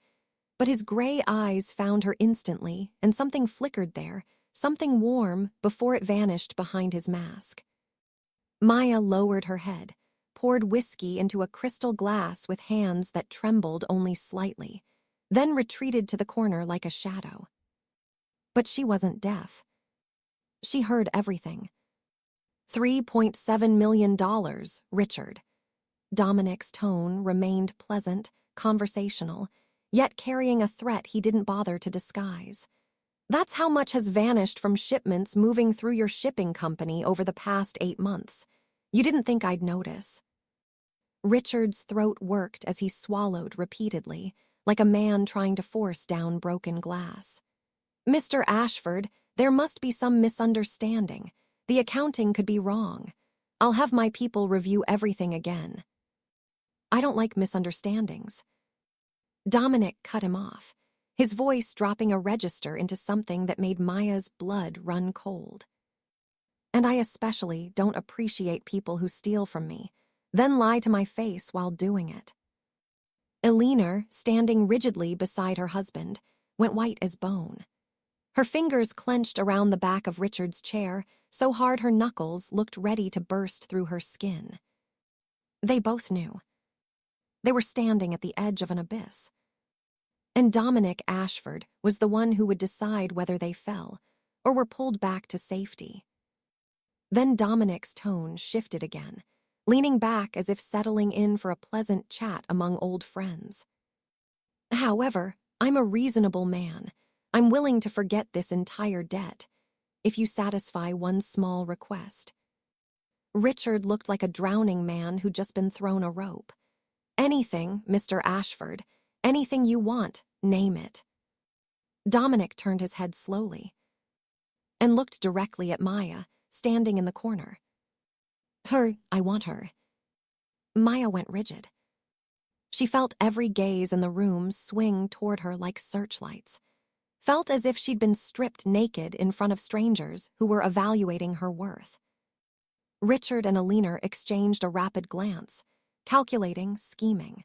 But his gray eyes found her instantly, and something flickered there, something warm, before it vanished behind his mask. Maya lowered her head, poured whiskey into a crystal glass with hands that trembled only slightly, then retreated to the corner like a shadow. But she wasn't deaf. She heard everything. $3.7 million, Richard. Dominic's tone remained pleasant, conversational, yet carrying a threat he didn't bother to disguise. That's how much has vanished from shipments moving through your shipping company over the past 8 months. You didn't think I'd notice. Richard's throat worked as he swallowed repeatedly, like a man trying to force down broken glass. Mr. Ashford, there must be some misunderstanding. The accounting could be wrong. I'll have my people review everything again. I don't like misunderstandings. Dominic cut him off, his voice dropping a register into something that made Maya's blood run cold. And I especially don't appreciate people who steal from me, then lie to my face while doing it. Alina, standing rigidly beside her husband, went white as bone. Her fingers clenched around the back of Richard's chair, so hard her knuckles looked ready to burst through her skin. They both knew. They were standing at the edge of an abyss. And Dominic Ashford was the one who would decide whether they fell or were pulled back to safety. Then Dominic's tone shifted again, leaning back as if settling in for a pleasant chat among old friends. However, I'm a reasonable man. I'm willing to forget this entire debt, if you satisfy one small request. Richard looked like a drowning man who'd just been thrown a rope. Anything, Mr. Ashford, anything you want, name it. Dominic turned his head slowly and looked directly at Maya, standing in the corner. Her, I want her. Maya went rigid. She felt every gaze in the room swing toward her like searchlights. Felt as if she'd been stripped naked in front of strangers who were evaluating her worth. Richard and Alina exchanged a rapid glance, calculating, scheming.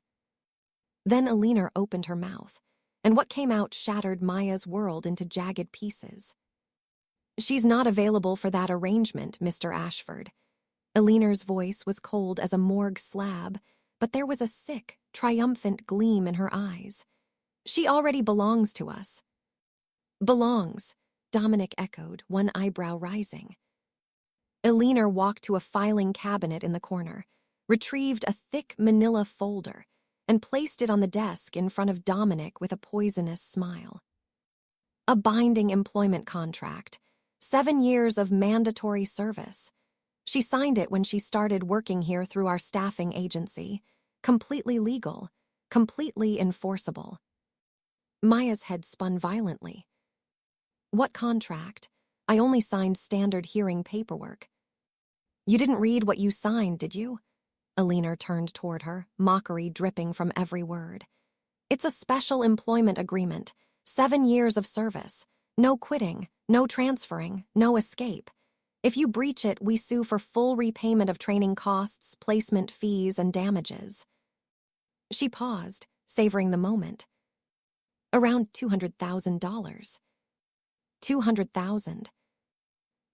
Then Alina opened her mouth, and what came out shattered Maya's world into jagged pieces. "She's not available for that arrangement, Mr. Ashford." Alina's voice was cold as a morgue slab, but there was a sick, triumphant gleam in her eyes. "She already belongs to us." "Belongs," Dominic echoed, one eyebrow rising. Alina walked to a filing cabinet in the corner, retrieved a thick manila folder, and placed it on the desk in front of Dominic with a poisonous smile. A binding employment contract, 7 years of mandatory service. She signed it when she started working here through our staffing agency. Completely legal, completely enforceable. Maya's head spun violently. "What contract? I only signed standard hearing paperwork." "You didn't read what you signed, did you?" Alina turned toward her, mockery dripping from every word. "It's a special employment agreement, 7 years of service. No quitting, no transferring, no escape. If you breach it, we sue for full repayment of training costs, placement fees, and damages." She paused, savoring the moment. "Around $200,000. $200,000.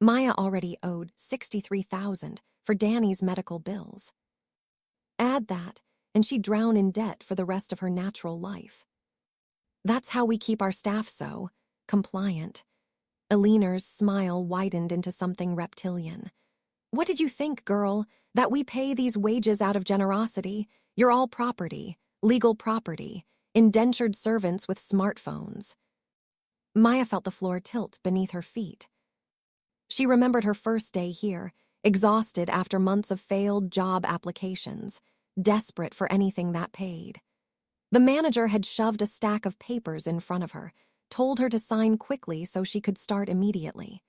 Maya already owed $63,000 for Danny's medical bills. Add that, and she'd drown in debt for the rest of her natural life. That's how we keep our staff so compliant." Alina's smile widened into something reptilian. "What did you think, girl? That we pay these wages out of generosity? You're all property, legal property, indentured servants with smartphones." Maya felt the floor tilt beneath her feet. She remembered her first day here, exhausted after months of failed job applications, desperate for anything that paid. The manager had shoved a stack of papers in front of her, told her to sign quickly so she could start immediately.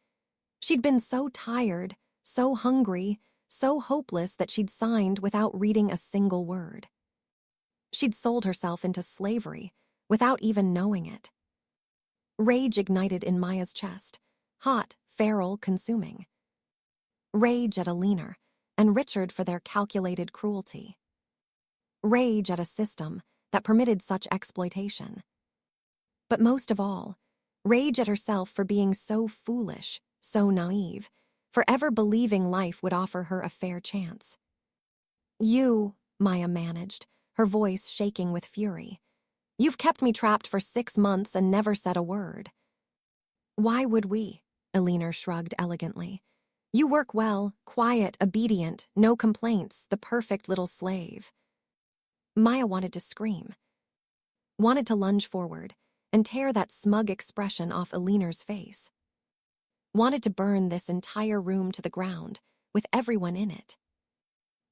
She'd been so tired, so hungry, so hopeless that she'd signed without reading a single word. She'd sold herself into slavery without even knowing it. Rage ignited in Maya's chest, hot, feral, consuming. Rage at Alina and Richard for their calculated cruelty. Rage at a system that permitted such exploitation. But most of all, rage at herself for being so foolish, so naive, for ever believing life would offer her a fair chance. "You," Maya managed, her voice shaking with fury. "You've kept me trapped for 6 months and never said a word." "Why would we?" Alina shrugged elegantly. "You work well, quiet, obedient, no complaints, the perfect little slave." Maya wanted to scream. Wanted to lunge forward and tear that smug expression off Alina's face. Wanted to burn this entire room to the ground, with everyone in it.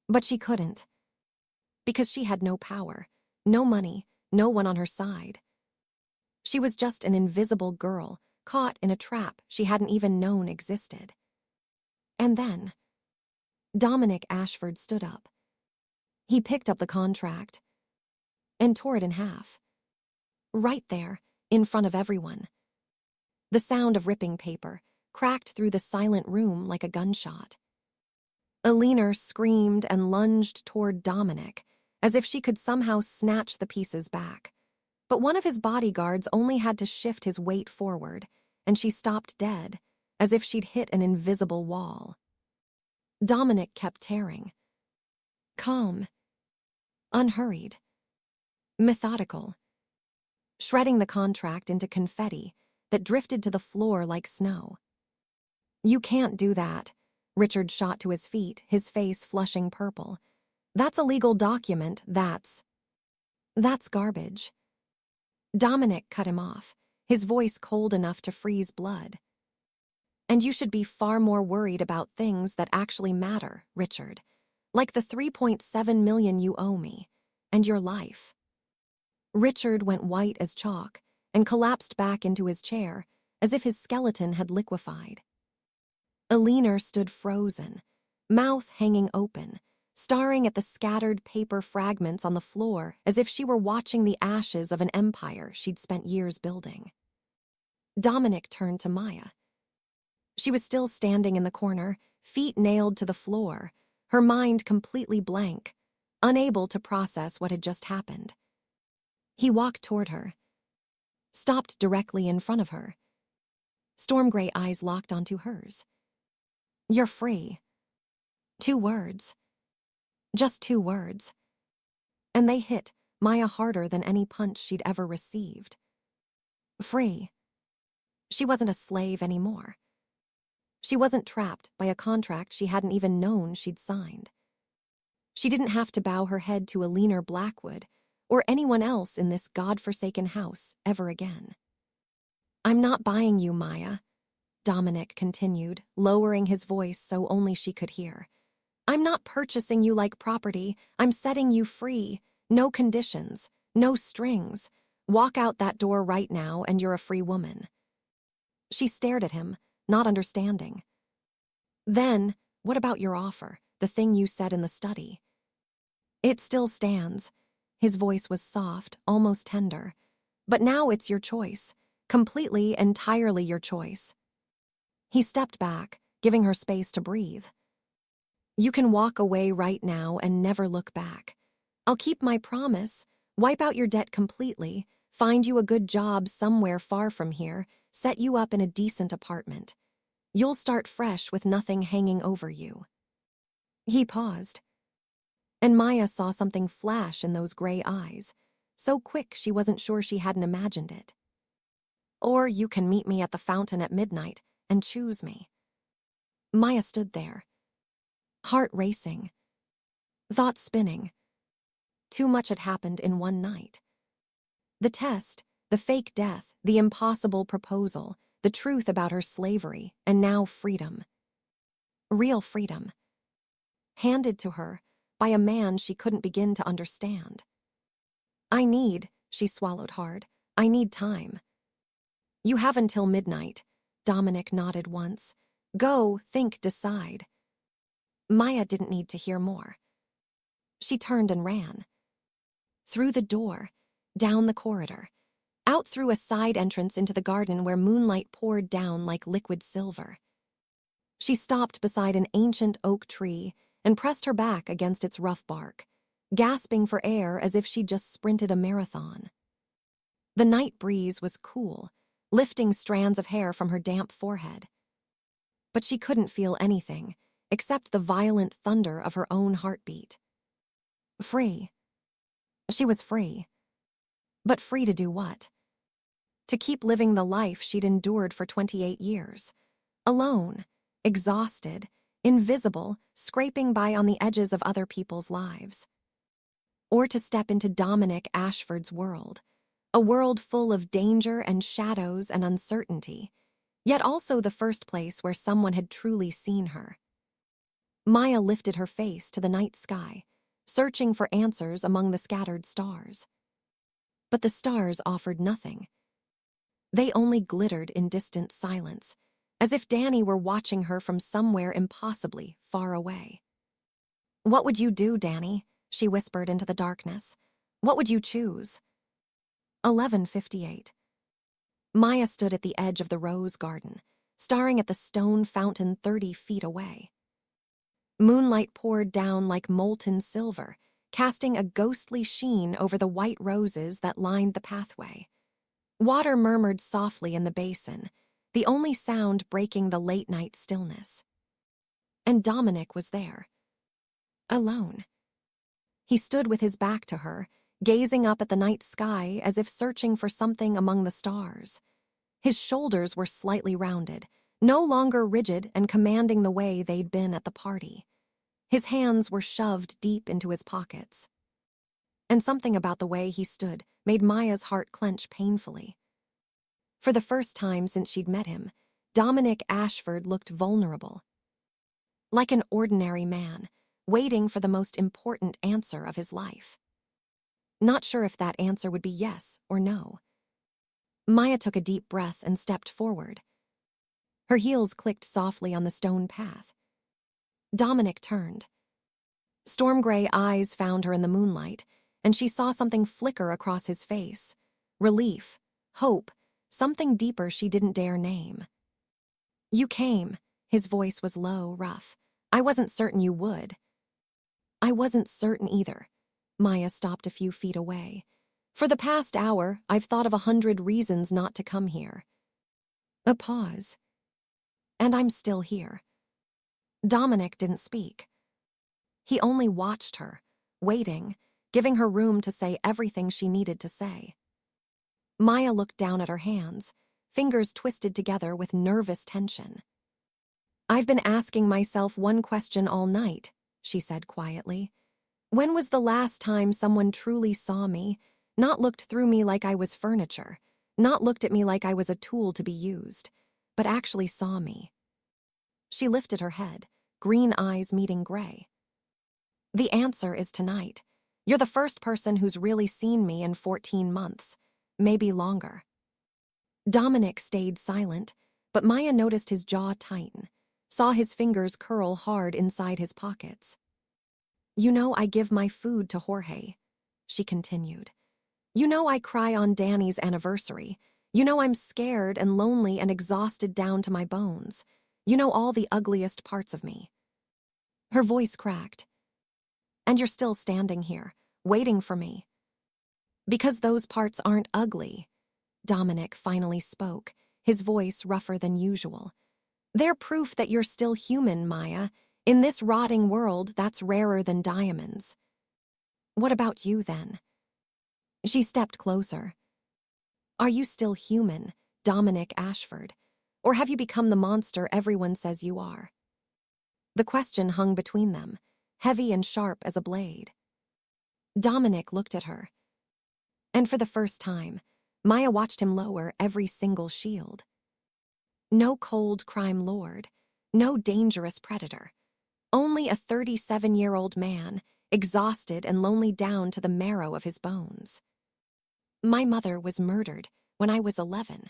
But she couldn't. Because she had no power, no money, no one on her side. She was just an invisible girl, caught in a trap she hadn't even known existed. And then, Dominic Ashford stood up. He picked up the contract and tore it in half. Right there, in front of everyone. The sound of ripping paper cracked through the silent room like a gunshot. Alina screamed and lunged toward Dominic, as if she could somehow snatch the pieces back. But one of his bodyguards only had to shift his weight forward, and she stopped dead, as if she'd hit an invisible wall. Dominic kept tearing. Calm. Unhurried. Methodical. Shredding the contract into confetti that drifted to the floor like snow. "You can't do that." Richard shot to his feet, his face flushing purple. "That's a legal document, that's garbage." Dominic cut him off, his voice cold enough to freeze blood. "And you should be far more worried about things that actually matter, Richard. Like the $3.7 million you owe me, and your life." Richard went white as chalk and collapsed back into his chair, as if his skeleton had liquefied. Alina stood frozen, mouth hanging open, staring at the scattered paper fragments on the floor as if she were watching the ashes of an empire she'd spent years building. Dominic turned to Maya. She was still standing in the corner, feet nailed to the floor, her mind completely blank, unable to process what had just happened. He walked toward her, stopped directly in front of her. Storm gray eyes locked onto hers. "You're free." 2 words. Just 2 words. And they hit Maya harder than any punch she'd ever received. Free. She wasn't a slave anymore. She wasn't trapped by a contract she hadn't even known she'd signed. She didn't have to bow her head to a leaner Blackwood or anyone else in this godforsaken house ever again. "I'm not buying you, Maya," Dominic continued, lowering his voice so only she could hear. "I'm not purchasing you like property. I'm setting you free. No conditions, no strings. Walk out that door right now and you're a free woman." She stared at him, not understanding. "Then, what about your offer, the thing you said in the study?" "It still stands." His voice was soft, almost tender. "But now it's your choice. Completely, entirely your choice." He stepped back, giving her space to breathe. "You can walk away right now and never look back. I'll keep my promise, wipe out your debt completely, find you a good job somewhere far from here, set you up in a decent apartment. You'll start fresh with nothing hanging over you." He paused, and Maya saw something flash in those gray eyes, so quick she wasn't sure she hadn't imagined it. "Or you can meet me at the fountain at midnight and choose me." Maya stood there, heart racing, thoughts spinning. Too much had happened in one night. The test, the fake death, the impossible proposal, the truth about her slavery, and now freedom. Real freedom. Handed to her by a man she couldn't begin to understand. She swallowed hard, "I need time." "You have until midnight," Dominic nodded once. "Go, think, decide." Maya didn't need to hear more. She turned and ran. Through the door, down the corridor, out through a side entrance into the garden where moonlight poured down like liquid silver. She stopped beside an ancient oak tree and pressed her back against its rough bark, gasping for air as if she'd just sprinted a marathon. The night breeze was cool, lifting strands of hair from her damp forehead. But she couldn't feel anything except the violent thunder of her own heartbeat. Free. She was free. But free to do what? To keep living the life she'd endured for 28 years. Alone, exhausted, invisible, scraping by on the edges of other people's lives. Or to step into Dominic Ashford's world, a world full of danger and shadows and uncertainty, yet also the first place where someone had truly seen her. Maya lifted her face to the night sky, searching for answers among the scattered stars. But the stars offered nothing. They only glittered in distant silence, as if Danny were watching her from somewhere impossibly far away. "What would you do, Danny?" she whispered into the darkness. "What would you choose?" 11:58. Maya stood at the edge of the rose garden, staring at the stone fountain 30 feet away. Moonlight poured down like molten silver, casting a ghostly sheen over the white roses that lined the pathway. Water murmured softly in the basin, the only sound breaking the late-night stillness. And Dominic was there. Alone. He stood with his back to her, gazing up at the night sky as if searching for something among the stars. His shoulders were slightly rounded, no longer rigid and commanding the way they'd been at the party. His hands were shoved deep into his pockets. And something about the way he stood made Maya's heart clench painfully. For the first time since she'd met him, Dominic Ashford looked vulnerable. Like an ordinary man, waiting for the most important answer of his life. Not sure if that answer would be yes or no. Maya took a deep breath and stepped forward. Her heels clicked softly on the stone path. Dominic turned. Storm gray eyes found her in the moonlight, and she saw something flicker across his face. Relief, hope, something deeper she didn't dare name. You came. His voice was low, rough. I wasn't certain you would. I wasn't certain either. Maya stopped a few feet away. For the past hour, I've thought of 100 reasons not to come here. A pause. And I'm still here. Dominic didn't speak. He only watched her, waiting, giving her room to say everything she needed to say. Maya looked down at her hands, fingers twisted together with nervous tension. I've been asking myself one question all night, she said quietly. When was the last time someone truly saw me, not looked through me like I was furniture, not looked at me like I was a tool to be used, but actually saw me? She lifted her head, green eyes meeting gray. The answer is tonight. You're the first person who's really seen me in 14 months, maybe longer. Dominic stayed silent, but Maya noticed his jaw tighten, saw his fingers curl hard inside his pockets. You know I give my food to Jorge, she continued. You know I cry on Danny's anniversary. You know I'm scared and lonely and exhausted down to my bones. You know all the ugliest parts of me. Her voice cracked. And you're still standing here, waiting for me. Because those parts aren't ugly, Dominic finally spoke, his voice rougher than usual. They're proof that you're still human, Maya. In this rotting world, that's rarer than diamonds. What about you, then? She stepped closer. Are you still human, Dominic Ashford? Or have you become the monster everyone says you are? The question hung between them, heavy and sharp as a blade. Dominic looked at her. And for the first time, Maya watched him lower every single shield. No cold crime lord, no dangerous predator. Only a 37-year-old man, exhausted and lonely down to the marrow of his bones. My mother was murdered when I was 11.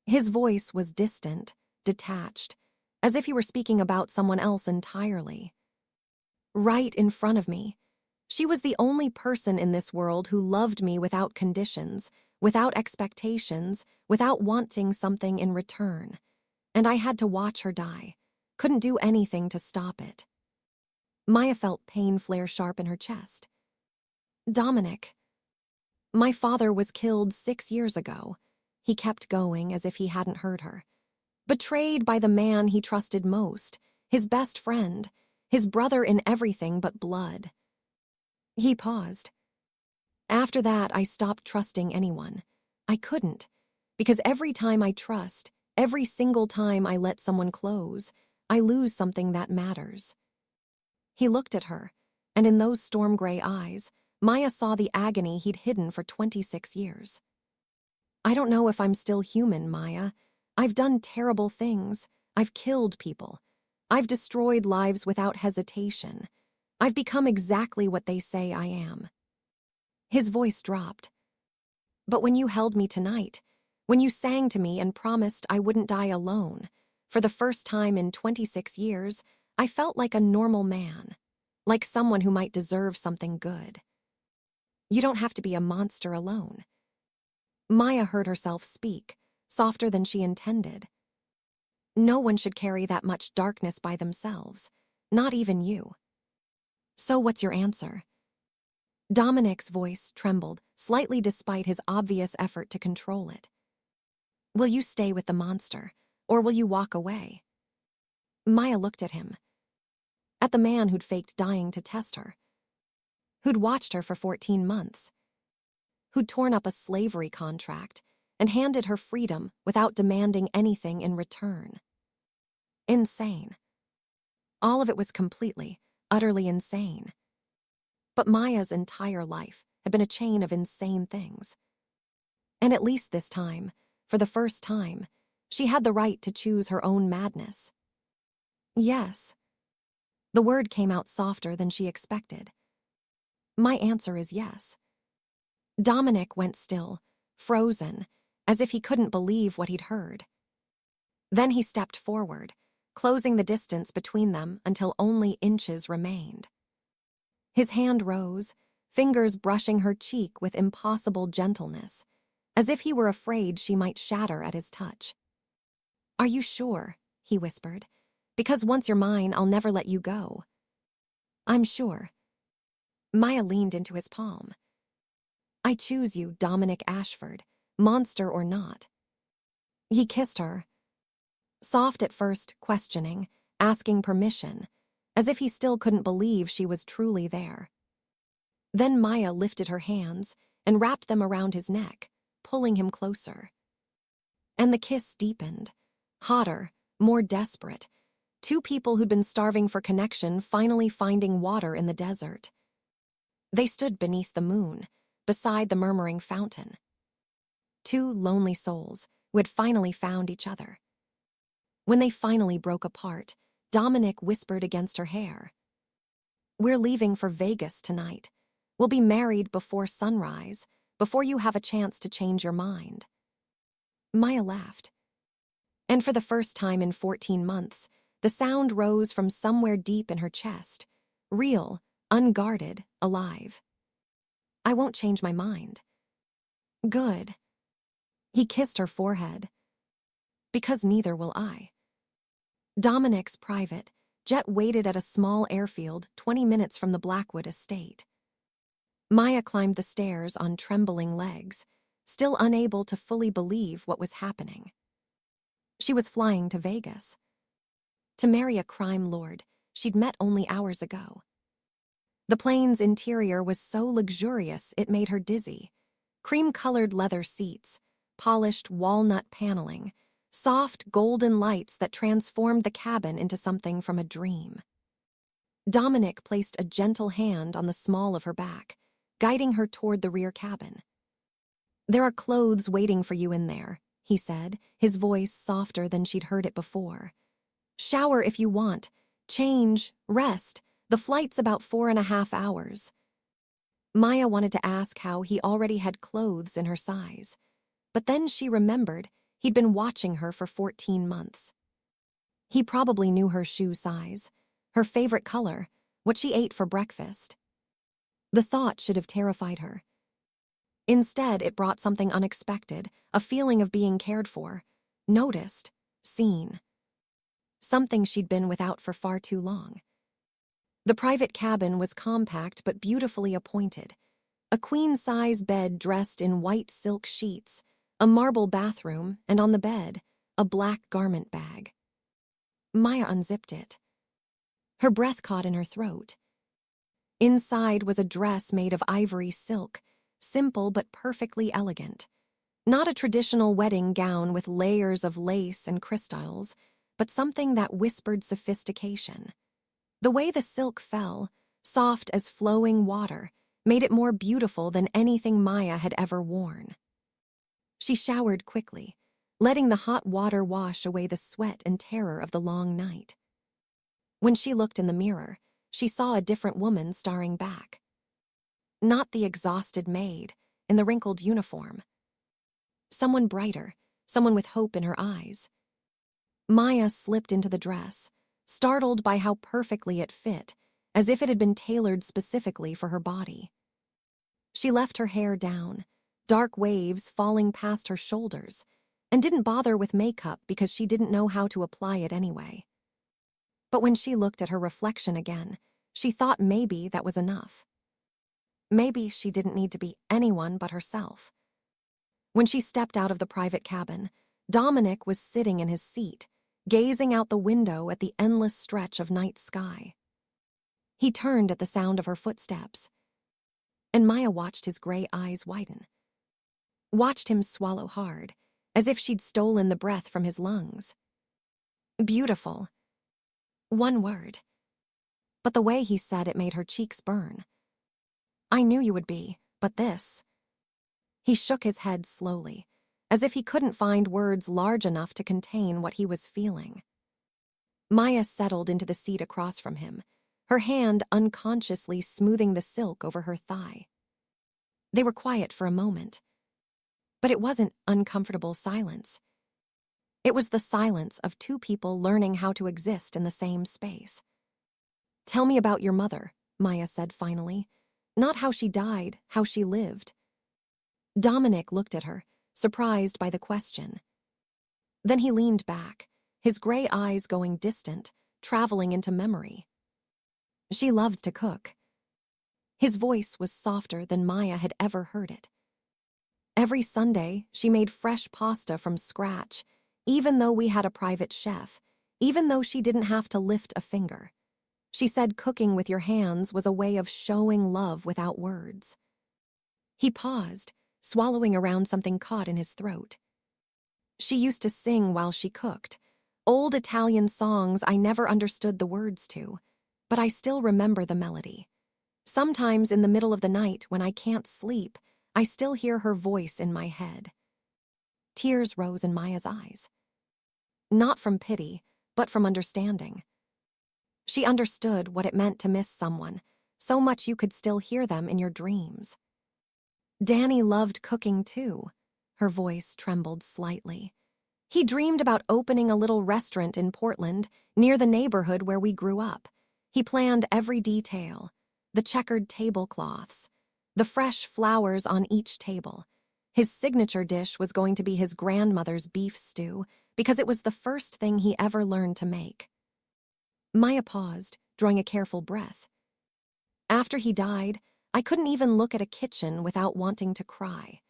His voice was distant, detached, as if he were speaking about someone else entirely. Right in front of me. She was the only person in this world who loved me without conditions, without expectations, without wanting something in return. And I had to watch her die. Couldn't do anything to stop it. Maya felt pain flare sharp in her chest. Dominic. My father was killed 6 years ago. He kept going as if he hadn't heard her. Betrayed by the man he trusted most, his best friend, his brother in everything but blood. He paused. After that, I stopped trusting anyone. I couldn't, because every time I trust, every single time I let someone close, I lose something that matters. He looked at her, and in those storm gray eyes, Maya saw the agony he'd hidden for 26 years. I don't know if I'm still human, Maya. I've done terrible things. I've killed people. I've destroyed lives without hesitation. I've become exactly what they say I am. His voice dropped. But when you held me tonight, when you sang to me and promised I wouldn't die alone, for the first time in 26 years, I felt like a normal man, like someone who might deserve something good. You don't have to be a monster alone. Maya heard herself speak, softer than she intended. No one should carry that much darkness by themselves, not even you. So what's your answer? Dominic's voice trembled, slightly despite his obvious effort to control it. Will you stay with the monster, or will you walk away? Maya looked at him. At the man who'd faked dying to test her. Who'd watched her for 14 months. Who'd torn up a slavery contract and handed her freedom without demanding anything in return. Insane. All of it was completely, utterly insane. But Maya's entire life had been a chain of insane things. And at least this time, for the first time, she had the right to choose her own madness. Yes. The word came out softer than she expected. My answer is yes. Dominic went still, frozen, as if he couldn't believe what he'd heard. Then he stepped forward, closing the distance between them until only inches remained. His hand rose, fingers brushing her cheek with impossible gentleness, as if he were afraid she might shatter at his touch. "Are you sure?" he whispered. "Because once you're mine, I'll never let you go." "I'm sure." Maya leaned into his palm. "I choose you, Dominic Ashford, monster or not." He kissed her, soft at first, questioning, asking permission, as if he still couldn't believe she was truly there. Then Maya lifted her hands and wrapped them around his neck, pulling him closer. And the kiss deepened, hotter, more desperate. Two people who'd been starving for connection finally finding water in the desert. They stood beneath the moon, beside the murmuring fountain. Two lonely souls who had finally found each other. When they finally broke apart, Dominic whispered against her hair. "We're leaving for Vegas tonight. We'll be married before sunrise, before you have a chance to change your mind." Maya laughed. And for the first time in 14 months, the sound rose from somewhere deep in her chest, real, unguarded, alive. "I won't change my mind." "Good." He kissed her forehead. "Because neither will I." Dominic's private jet waited at a small airfield 20 minutes from the Blackwood estate. Maya climbed the stairs on trembling legs, still unable to fully believe what was happening. She was flying to Vegas. To marry a crime lord she'd met only hours ago. The plane's interior was so luxurious it made her dizzy. Cream-colored leather seats, polished walnut paneling, soft golden lights that transformed the cabin into something from a dream. Dominic placed a gentle hand on the small of her back, guiding her toward the rear cabin. "There are clothes waiting for you in there," he said, his voice softer than she'd heard it before. "Shower if you want. Change, rest. The flight's about 4.5 hours." Maya wanted to ask how he already had clothes in her size, but then she remembered he'd been watching her for 14 months. He probably knew her shoe size, her favorite color, what she ate for breakfast. The thought should have terrified her. Instead, it brought something unexpected, a feeling of being cared for, noticed, seen. Something she'd been without for far too long. The private cabin was compact but beautifully appointed. A queen-size bed dressed in white silk sheets, a marble bathroom, and on the bed, a black garment bag. Maya unzipped it. Her breath caught in her throat. Inside was a dress made of ivory silk, simple but perfectly elegant. Not a traditional wedding gown with layers of lace and crystals, but something that whispered sophistication. The way the silk fell, soft as flowing water, made it more beautiful than anything Maya had ever worn. She showered quickly, letting the hot water wash away the sweat and terror of the long night. When she looked in the mirror, she saw a different woman staring back. Not the exhausted maid in the wrinkled uniform. Someone brighter, someone with hope in her eyes. Maya slipped into the dress, startled by how perfectly it fit, as if it had been tailored specifically for her body. She left her hair down, dark waves falling past her shoulders, and didn't bother with makeup because she didn't know how to apply it anyway. But when she looked at her reflection again, she thought maybe that was enough. Maybe she didn't need to be anyone but herself. When she stepped out of the private cabin, Dominic was sitting in his seat, gazing out the window at the endless stretch of night sky. He turned at the sound of her footsteps, and Maya watched his gray eyes widen. Watched him swallow hard, as if she'd stolen the breath from his lungs. Beautiful. One word. But the way he said it made her cheeks burn. "I knew you would be, but this..." He shook his head slowly, as if he couldn't find words large enough to contain what he was feeling. Maya settled into the seat across from him, her hand unconsciously smoothing the silk over her thigh. They were quiet for a moment, but it wasn't uncomfortable silence. It was the silence of two people learning how to exist in the same space. "Tell me about your mother," Maya said finally. Not how she died, how she lived. Dominic looked at her, surprised by the question. Then he leaned back, his gray eyes going distant, traveling into memory. She loved to cook. His voice was softer than Maya had ever heard it. Every Sunday, she made fresh pasta from scratch, even though we had a private chef, even though she didn't have to lift a finger. She said cooking with your hands was a way of showing love without words. He paused, swallowing around something caught in his throat. She used to sing while she cooked, old Italian songs I never understood the words to, but I still remember the melody. Sometimes in the middle of the night when I can't sleep, I still hear her voice in my head. Tears rose in Maya's eyes. Not from pity, but from understanding. She understood what it meant to miss someone, so much you could still hear them in your dreams. Danny loved cooking too. Her voice trembled slightly. He dreamed about opening a little restaurant in Portland, near the neighborhood where we grew up. He planned every detail, the checkered tablecloths, the fresh flowers on each table. His signature dish was going to be his grandmother's beef stew, because it was the first thing he ever learned to make. Maya paused, drawing a careful breath. After he died, I couldn't even look at a kitchen without wanting to cry.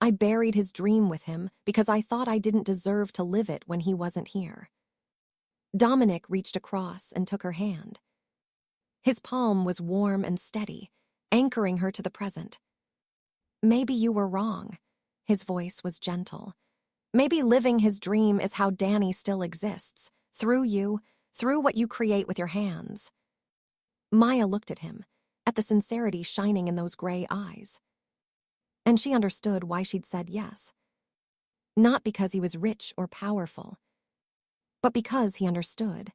I buried his dream with him because I thought I didn't deserve to live it when he wasn't here. Dominic reached across and took her hand. His palm was warm and steady, anchoring her to the present. Maybe you were wrong. His voice was gentle. Maybe living his dream is how Danny still exists, through you, through what you create with your hands. Maya looked at him, at the sincerity shining in those gray eyes. And she understood why she'd said yes. Not because he was rich or powerful, but because he understood.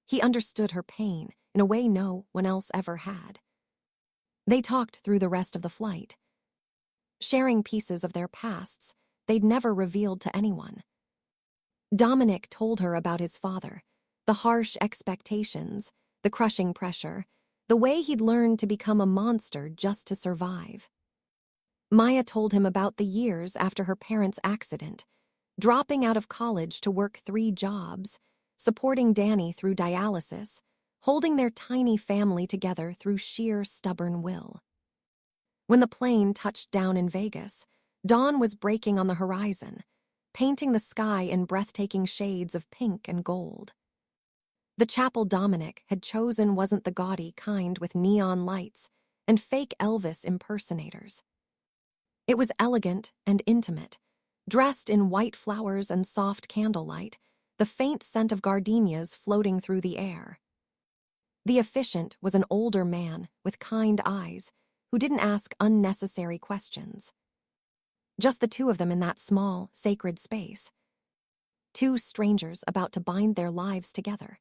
He understood her pain in a way no one else ever had. They talked through the rest of the flight, sharing pieces of their pasts they'd never revealed to anyone. Dominic told her about his father, the harsh expectations, the crushing pressure, the way he'd learned to become a monster just to survive. Maya told him about the years after her parents' accident, dropping out of college to work 3 jobs, supporting Danny through dialysis, holding their tiny family together through sheer stubborn will. When the plane touched down in Vegas, dawn was breaking on the horizon, painting the sky in breathtaking shades of pink and gold. The chapel Dominic had chosen wasn't the gaudy kind with neon lights and fake Elvis impersonators. It was elegant and intimate, dressed in white flowers and soft candlelight, the faint scent of gardenias floating through the air. The officiant was an older man with kind eyes who didn't ask unnecessary questions. Just the 2 of them in that small, sacred space. 2 strangers about to bind their lives together.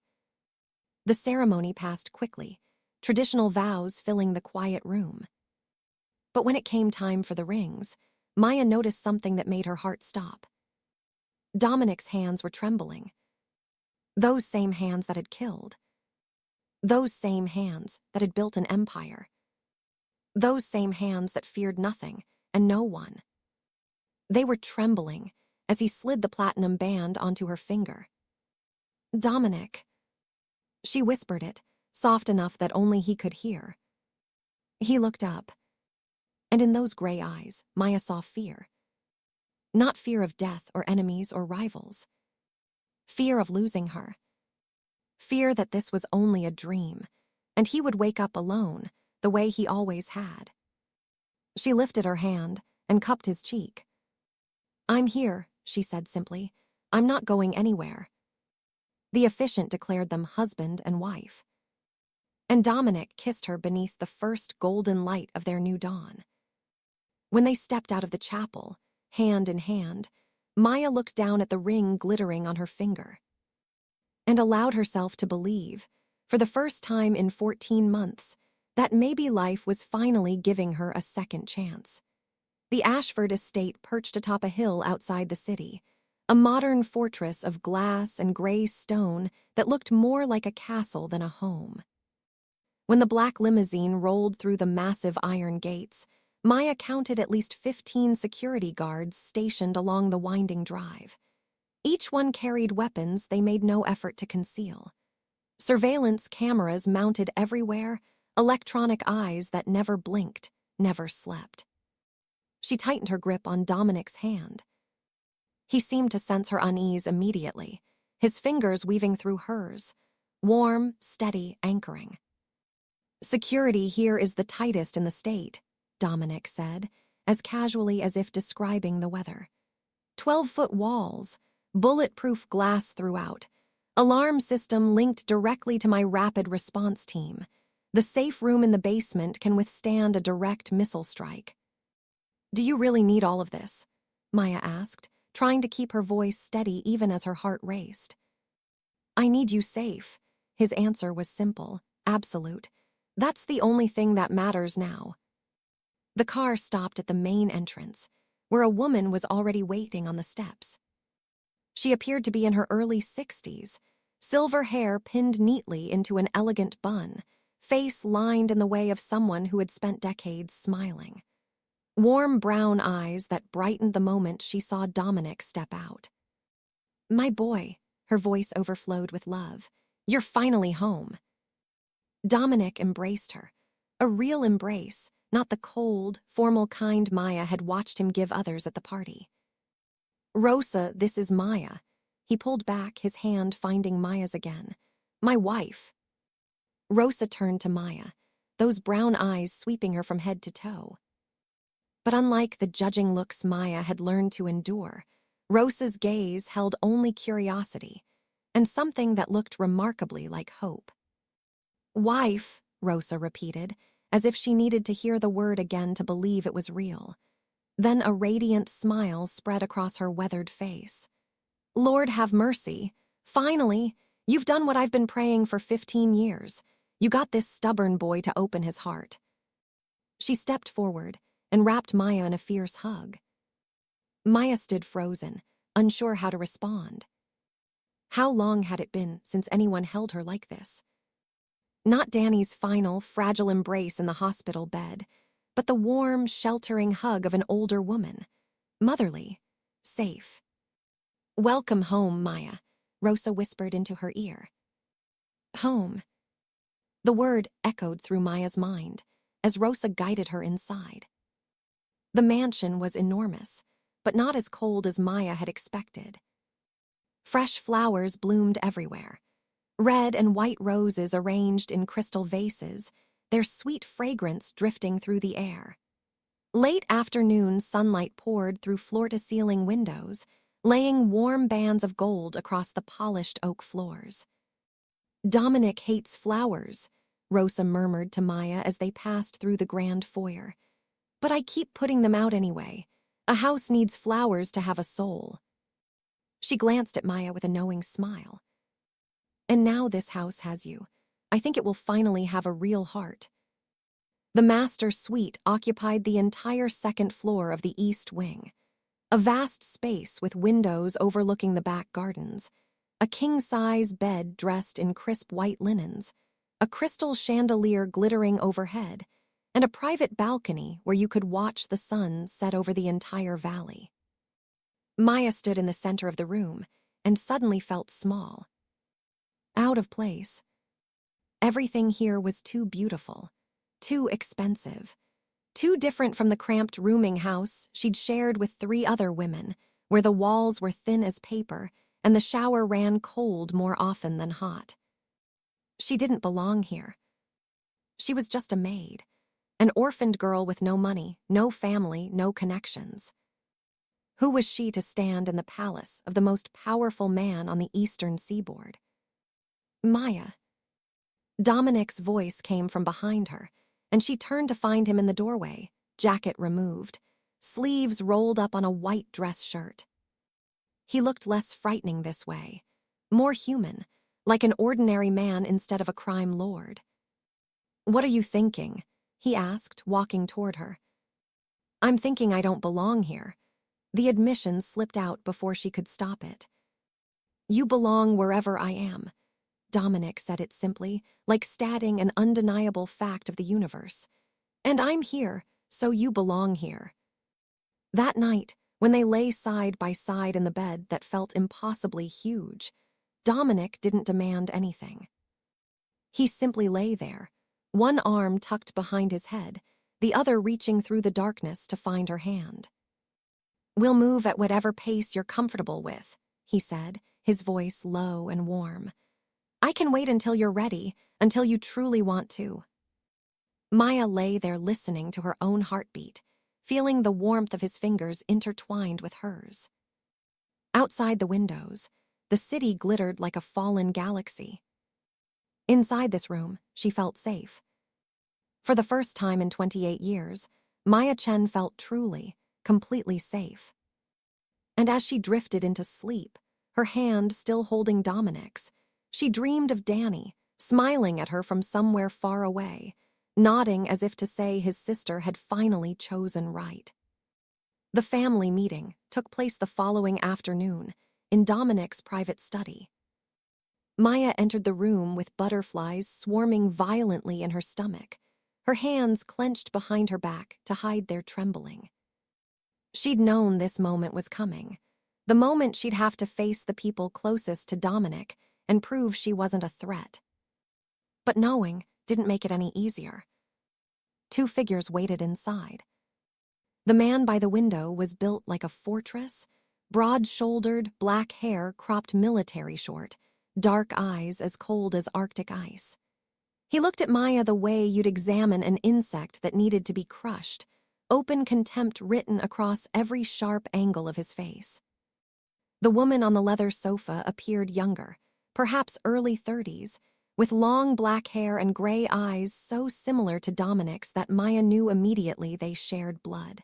The ceremony passed quickly, traditional vows filling the quiet room. But when it came time for the rings, Maya noticed something that made her heart stop. Dominic's hands were trembling. Those same hands that had killed. Those same hands that had built an empire. Those same hands that feared nothing and no one. They were trembling as he slid the platinum band onto her finger. Dominic. She whispered it, soft enough that only he could hear. He looked up, and in those gray eyes, Maya saw fear. Not fear of death or enemies or rivals. Fear of losing her. Fear that this was only a dream, and he would wake up alone, the way he always had. She lifted her hand and cupped his cheek. "I'm here," she said simply. "I'm not going anywhere." The officiant declared them husband and wife. And Dominic kissed her beneath the first golden light of their new dawn. When they stepped out of the chapel, hand in hand, Maya looked down at the ring glittering on her finger and allowed herself to believe, for the first time in 14 months, that maybe life was finally giving her a second chance. The Ashford estate perched atop a hill outside the city, a modern fortress of glass and gray stone that looked more like a castle than a home. When the black limousine rolled through the massive iron gates, Maya counted at least 15 security guards stationed along the winding drive. Each one carried weapons they made no effort to conceal. Surveillance cameras mounted everywhere, electronic eyes that never blinked, never slept. She tightened her grip on Dominic's hand. He seemed to sense her unease immediately, his fingers weaving through hers, warm, steady, anchoring. "Security here is the tightest in the state," Dominic said, as casually as if describing the weather. 12-foot walls, bulletproof glass throughout, alarm system linked directly to my rapid response team. The safe room in the basement can withstand a direct missile strike. "Do you really need all of this?" Maya asked, trying to keep her voice steady even as her heart raced. "I need you safe." His answer was simple, absolute. "That's the only thing that matters now." The car stopped at the main entrance, where a woman was already waiting on the steps. She appeared to be in her early 60s, silver hair pinned neatly into an elegant bun, face lined in the way of someone who had spent decades smiling. Warm brown eyes that brightened the moment she saw Dominic step out. "My boy," her voice overflowed with love, "you're finally home." Dominic embraced her, a real embrace, not the cold, formal kind Maya had watched him give others at the party. "Rosa, this is Maya." He pulled back, his hand finding Maya's again. "My wife." Rosa turned to Maya, those brown eyes sweeping her from head to toe. But unlike the judging looks Maya had learned to endure, Rosa's gaze held only curiosity, and something that looked remarkably like hope. "Wife," Rosa repeated, as if she needed to hear the word again to believe it was real. Then a radiant smile spread across her weathered face. "Lord have mercy. Finally, you've done what I've been praying for 15 years. You got this stubborn boy to open his heart." She stepped forward and wrapped Maya in a fierce hug. Maya stood frozen, unsure how to respond. How long had it been since anyone held her like this? Not Danny's final, fragile embrace in the hospital bed, but the warm, sheltering hug of an older woman. Motherly, safe. "Welcome home, Maya," Rosa whispered into her ear. Home. The word echoed through Maya's mind as Rosa guided her inside. The mansion was enormous, but not as cold as Maya had expected. Fresh flowers bloomed everywhere. Red and white roses arranged in crystal vases, their sweet fragrance drifting through the air. Late afternoon sunlight poured through floor-to-ceiling windows, laying warm bands of gold across the polished oak floors. "Dominic hates flowers," Rosa murmured to Maya as they passed through the grand foyer. "But I keep putting them out anyway. A house needs flowers to have a soul." She glanced at Maya with a knowing smile. "And now this house has you. I think it will finally have a real heart." The master suite occupied the entire second floor of the east wing, a vast space with windows overlooking the back gardens, a king-size bed dressed in crisp white linens, a crystal chandelier glittering overhead, and a private balcony where you could watch the sun set over the entire valley. Maya stood in the center of the room and suddenly felt small. Out of place. Everything here was too beautiful, too expensive, too different from the cramped rooming house she'd shared with 3 other women, where the walls were thin as paper and the shower ran cold more often than hot. She didn't belong here. She was just a maid, an orphaned girl with no money, no family, no connections. Who was she to stand in the palace of the most powerful man on the eastern seaboard? "Maya." Dominic's voice came from behind her, and she turned to find him in the doorway, jacket removed, sleeves rolled up on a white dress shirt. He looked less frightening this way, more human, like an ordinary man instead of a crime lord. "What are you thinking?" he asked, walking toward her. "I'm thinking I don't belong here." The admission slipped out before she could stop it. "You belong wherever I am. Dominic said it simply, like stating an undeniable fact of the universe. And I'm here, so you belong here. That night, when they lay side by side in the bed that felt impossibly huge, Dominic didn't demand anything. He simply lay there, one arm tucked behind his head, the other reaching through the darkness to find her hand. "We'll move at whatever pace you're comfortable with," he said, his voice low and warm. "I can wait until you're ready, until you truly want to." Maya lay there listening to her own heartbeat, feeling the warmth of his fingers intertwined with hers. Outside the windows, the city glittered like a fallen galaxy. Inside this room, she felt safe. For the first time in 28 years, Maya Chen felt truly, completely safe. And as she drifted into sleep, her hand still holding Dominic's, she dreamed of Danny, smiling at her from somewhere far away, nodding as if to say his sister had finally chosen right. The family meeting took place the following afternoon in Dominic's private study. Maya entered the room with butterflies swarming violently in her stomach, her hands clenched behind her back to hide their trembling. She'd known this moment was coming, the moment she'd have to face the people closest to Dominic and prove she wasn't a threat. But knowing didn't make it any easier. Two figures waited inside. The man by the window was built like a fortress, broad-shouldered, black hair cropped military short, dark eyes as cold as Arctic ice. He looked at Maya the way you'd examine an insect that needed to be crushed, open contempt written across every sharp angle of his face. The woman on the leather sofa appeared younger, perhaps early 30s, with long black hair and gray eyes so similar to Dominic's that Maya knew immediately they shared blood.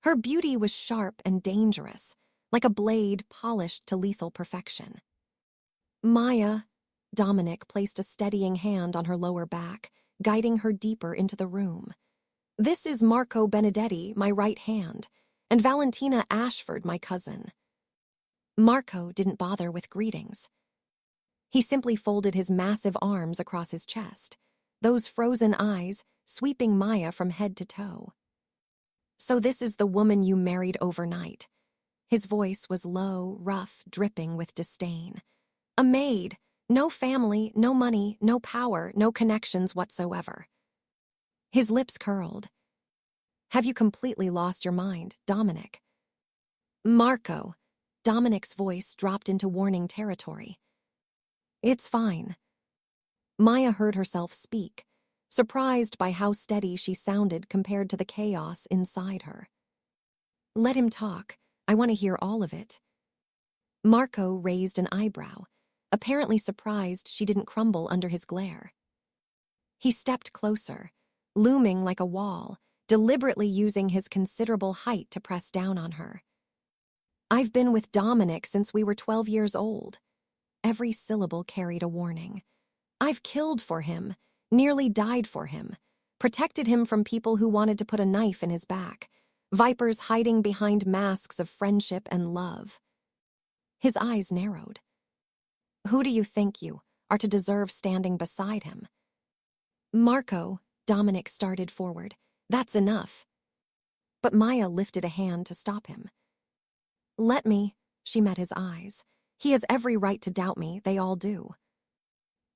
Her beauty was sharp and dangerous, like a blade polished to lethal perfection. "Maya," Dominic placed a steadying hand on her lower back, guiding her deeper into the room. "This is Marco Benedetti, my right hand, and Valentina Ashford, my cousin." Marco didn't bother with greetings. He simply folded his massive arms across his chest, those frozen eyes sweeping Maya from head to toe. "So this is the woman you married overnight." His voice was low, rough, dripping with disdain. "A maid, no family, no money, no power, no connections whatsoever." His lips curled. "Have you completely lost your mind, Dominic?" "Marco," Dominic's voice dropped into warning territory. "It's fine." Maya heard herself speak, surprised by how steady she sounded compared to the chaos inside her. "Let him talk. I want to hear all of it." Marco raised an eyebrow, apparently surprised she didn't crumble under his glare. He stepped closer, looming like a wall, deliberately using his considerable height to press down on her. "I've been with Dominic since we were 12 years old." Every syllable carried a warning. "I've killed for him, nearly died for him, protected him from people who wanted to put a knife in his back, vipers hiding behind masks of friendship and love." His eyes narrowed. "Who do you think you are to deserve standing beside him?" "Marco," Dominic started forward. "That's enough." But Maya lifted a hand to stop him. "Let me," she met his eyes. "He has every right to doubt me, they all do."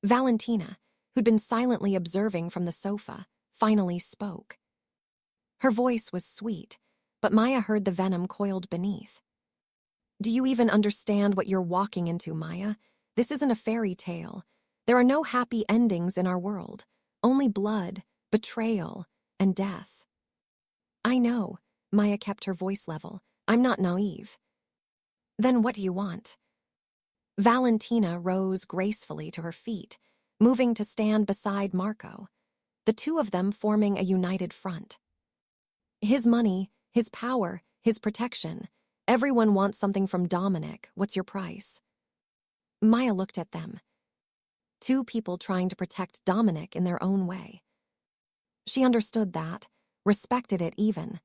Valentina, who'd been silently observing from the sofa, finally spoke. Her voice was sweet, but Maya heard the venom coiled beneath. "Do you even understand what you're walking into, Maya? This isn't a fairy tale. There are no happy endings in our world, only blood, betrayal, and death." "I know," Maya kept her voice level. "I'm not naive." "Then what do you want?" Valentina rose gracefully to her feet, moving to stand beside Marco, the two of them forming a united front. "His money, his power, his protection. Everyone wants something from Dominic. What's your price?" Maya looked at them. Two people trying to protect Dominic in their own way. She understood that, respected it even.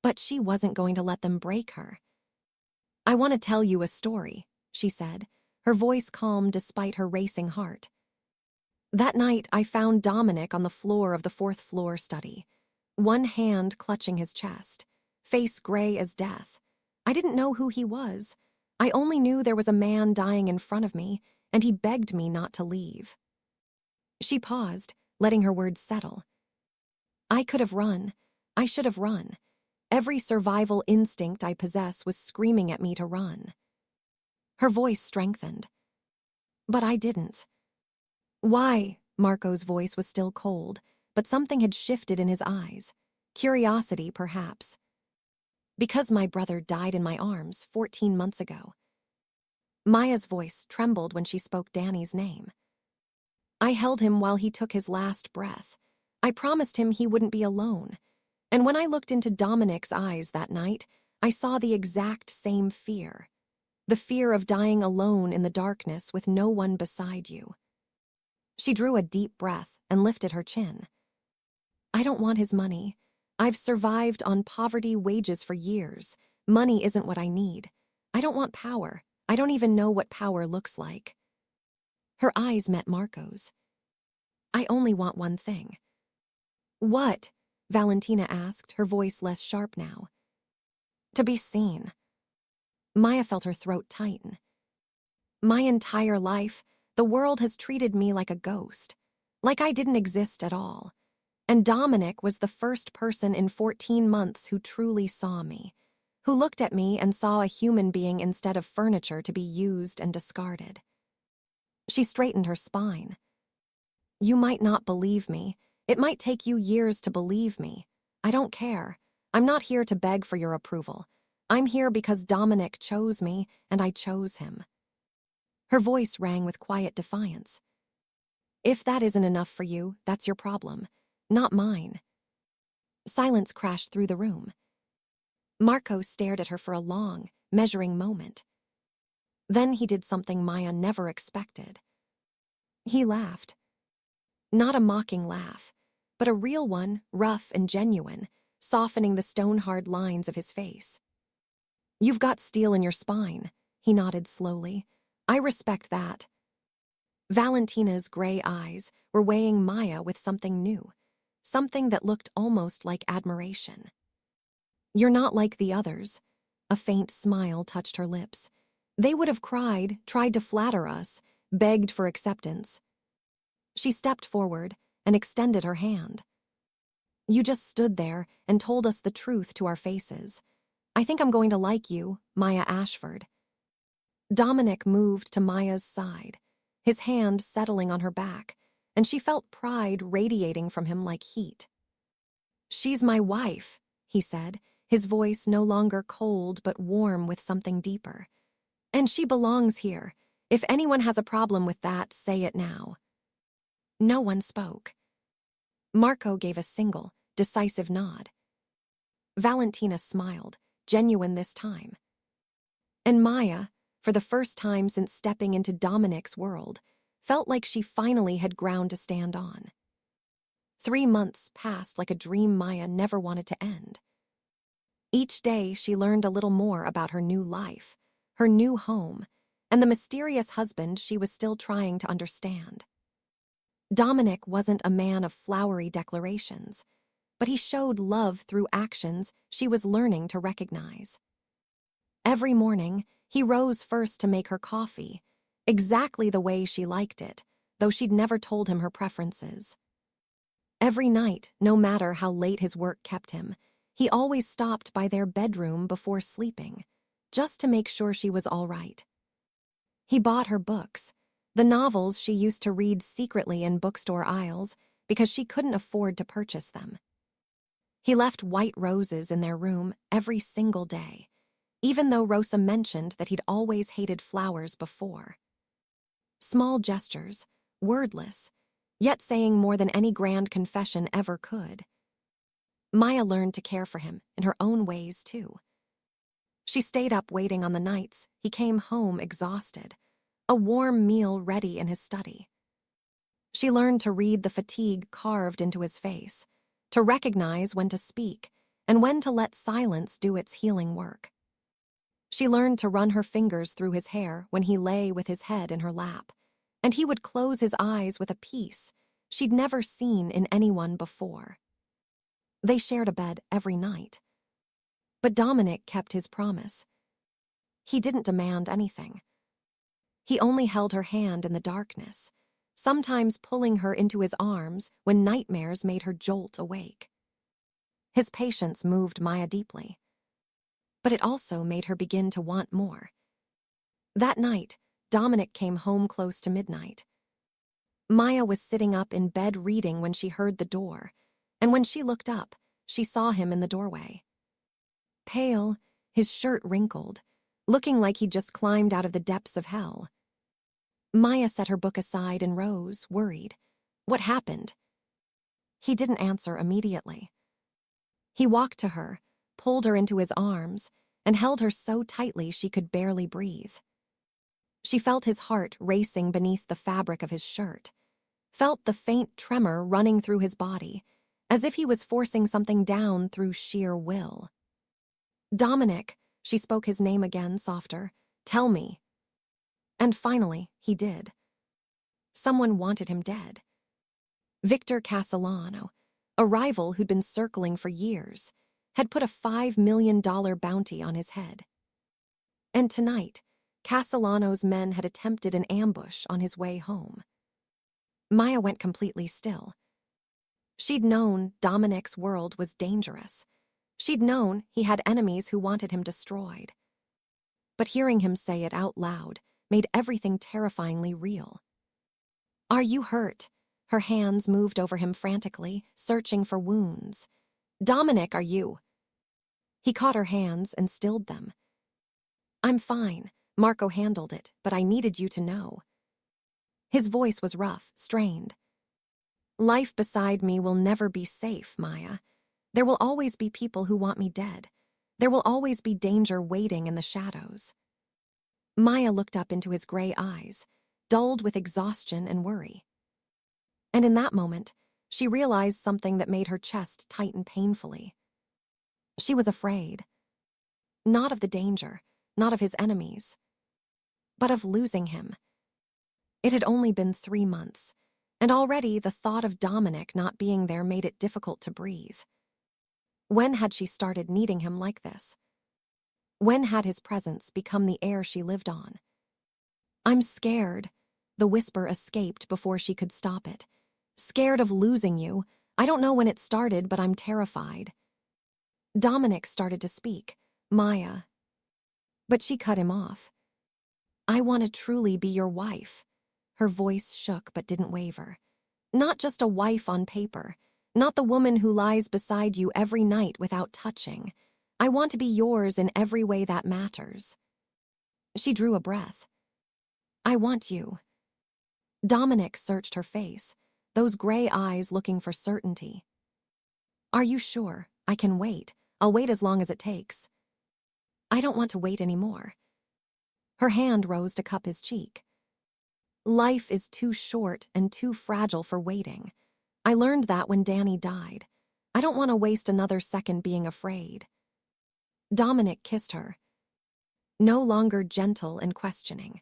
But she wasn't going to let them break her. "I want to tell you a story," she said, her voice calm despite her racing heart. That night, I found Dominic on the floor of the fourth-floor study, one hand clutching his chest, face gray as death. I didn't know who he was. I only knew there was a man dying in front of me, and he begged me not to leave. She paused, letting her words settle. I could have run. I should have run. Every survival instinct I possess was screaming at me to run. Her voice strengthened. But I didn't. Why? Marco's voice was still cold, but something had shifted in his eyes. Curiosity, perhaps. Because my brother died in my arms 14 months ago. Maya's voice trembled when she spoke Danny's name. I held him while he took his last breath. I promised him he wouldn't be alone. And when I looked into Dominic's eyes that night, I saw the exact same fear. The fear of dying alone in the darkness with no one beside you. She drew a deep breath and lifted her chin. I don't want his money. I've survived on poverty wages for years. Money isn't what I need. I don't want power. I don't even know what power looks like. Her eyes met Marco's. I only want one thing. What? Valentina asked, her voice less sharp now. To be seen. Maya felt her throat tighten. My entire life, the world has treated me like a ghost, like I didn't exist at all. And Dominic was the first person in 14 months who truly saw me, who looked at me and saw a human being instead of furniture to be used and discarded. She straightened her spine. You might not believe me. It might take you years to believe me. I don't care. I'm not here to beg for your approval. I'm here because Dominic chose me, and I chose him. Her voice rang with quiet defiance. If that isn't enough for you, that's your problem, not mine. Silence crashed through the room. Marco stared at her for a long, measuring moment. Then he did something Maya never expected. He laughed. Not a mocking laugh, but a real one, rough and genuine, softening the stone-hard lines of his face. You've got steel in your spine, he nodded slowly. I respect that. Valentina's gray eyes were weighing Maya with something new, something that looked almost like admiration. You're not like the others. A faint smile touched her lips. They would have cried, tried to flatter us, begged for acceptance. She stepped forward and extended her hand. You just stood there and told us the truth to our faces. I think I'm going to like you, Maya Ashford. Dominic moved to Maya's side, his hand settling on her back, and she felt pride radiating from him like heat. She's my wife, he said, his voice no longer cold but warm with something deeper. And she belongs here. If anyone has a problem with that, say it now. No one spoke. Marco gave a single, decisive nod. Valentina smiled, genuine this time. And Maya, for the first time since stepping into Dominic's world, felt like she finally had ground to stand on. 3 months passed like a dream Maya never wanted to end. Each day she learned a little more about her new life, her new home, and the mysterious husband she was still trying to understand. Dominic wasn't a man of flowery declarations, but he showed love through actions she was learning to recognize. Every morning, he rose first to make her coffee, exactly the way she liked it, though she'd never told him her preferences. Every night, no matter how late his work kept him, he always stopped by their bedroom before sleeping, just to make sure she was all right. He bought her books, the novels she used to read secretly in bookstore aisles because she couldn't afford to purchase them. He left white roses in their room every single day, even though Rosa mentioned that he'd always hated flowers before. Small gestures, wordless, yet saying more than any grand confession ever could. Maya learned to care for him in her own ways, too. She stayed up waiting on the nights he came home exhausted, a warm meal ready in his study. She learned to read the fatigue carved into his face, to recognize when to speak and when to let silence do its healing work. She learned to run her fingers through his hair when he lay with his head in her lap, and he would close his eyes with a peace she'd never seen in anyone before. They shared a bed every night. But Dominic kept his promise. He didn't demand anything. He only held her hand in the darkness, sometimes pulling her into his arms when nightmares made her jolt awake. His patience moved Maya deeply, but it also made her begin to want more. That night, Dominic came home close to midnight. Maya was sitting up in bed reading when she heard the door, and when she looked up, she saw him in the doorway. Pale, his shirt wrinkled, looking like he'd just climbed out of the depths of hell. Maya set her book aside and rose, worried. What happened? He didn't answer immediately. He walked to her, pulled her into his arms, and held her so tightly she could barely breathe. She felt his heart racing beneath the fabric of his shirt, felt the faint tremor running through his body, as if he was forcing something down through sheer will. Dominic, she spoke his name again, softer. Tell me. And finally, he did. Someone wanted him dead. Victor Castellano, a rival who'd been circling for years, had put a $5 million bounty on his head. And tonight, Castellano's men had attempted an ambush on his way home. Maya went completely still. She'd known Dominic's world was dangerous. She'd known he had enemies who wanted him destroyed. But hearing him say it out loud made everything terrifyingly real. Are you hurt? Her hands moved over him frantically, searching for wounds. Dominic, are you? He caught her hands and stilled them. I'm fine. Marco handled it, but I needed you to know. His voice was rough, strained. Life beside me will never be safe, Maya. There will always be people who want me dead. There will always be danger waiting in the shadows. Maya looked up into his gray eyes, dulled with exhaustion and worry. And in that moment, she realized something that made her chest tighten painfully. She was afraid. Not of the danger, not of his enemies, but of losing him. It had only been 3 months, and already the thought of Dominic not being there made it difficult to breathe. When had she started needing him like this? When had his presence become the air she lived on? I'm scared. The whisper escaped before she could stop it. Scared of losing you. I don't know when it started, but I'm terrified. Dominic started to speak. Maya. But she cut him off. I want to truly be your wife. Her voice shook but didn't waver. Not just a wife on paper. Not the woman who lies beside you every night without touching. I want to be yours in every way that matters. She drew a breath. I want you. Dominic searched her face, those gray eyes looking for certainty. Are you sure? I can wait. I'll wait as long as it takes. I don't want to wait anymore. Her hand rose to cup his cheek. Life is too short and too fragile for waiting. I learned that when Danny died. I don't want to waste another second being afraid. Dominic kissed her. No longer gentle and questioning,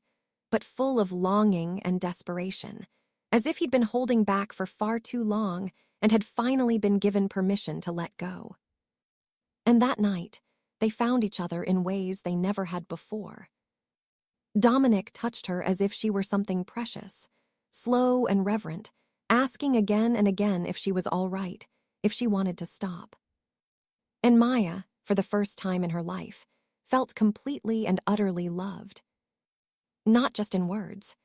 but full of longing and desperation, as if he'd been holding back for far too long and had finally been given permission to let go. And that night, they found each other in ways they never had before. Dominic touched her as if she were something precious, slow and reverent, asking again and again if she was all right, if she wanted to stop. And Maya, for the first time in her life, felt completely and utterly loved. Not just in words.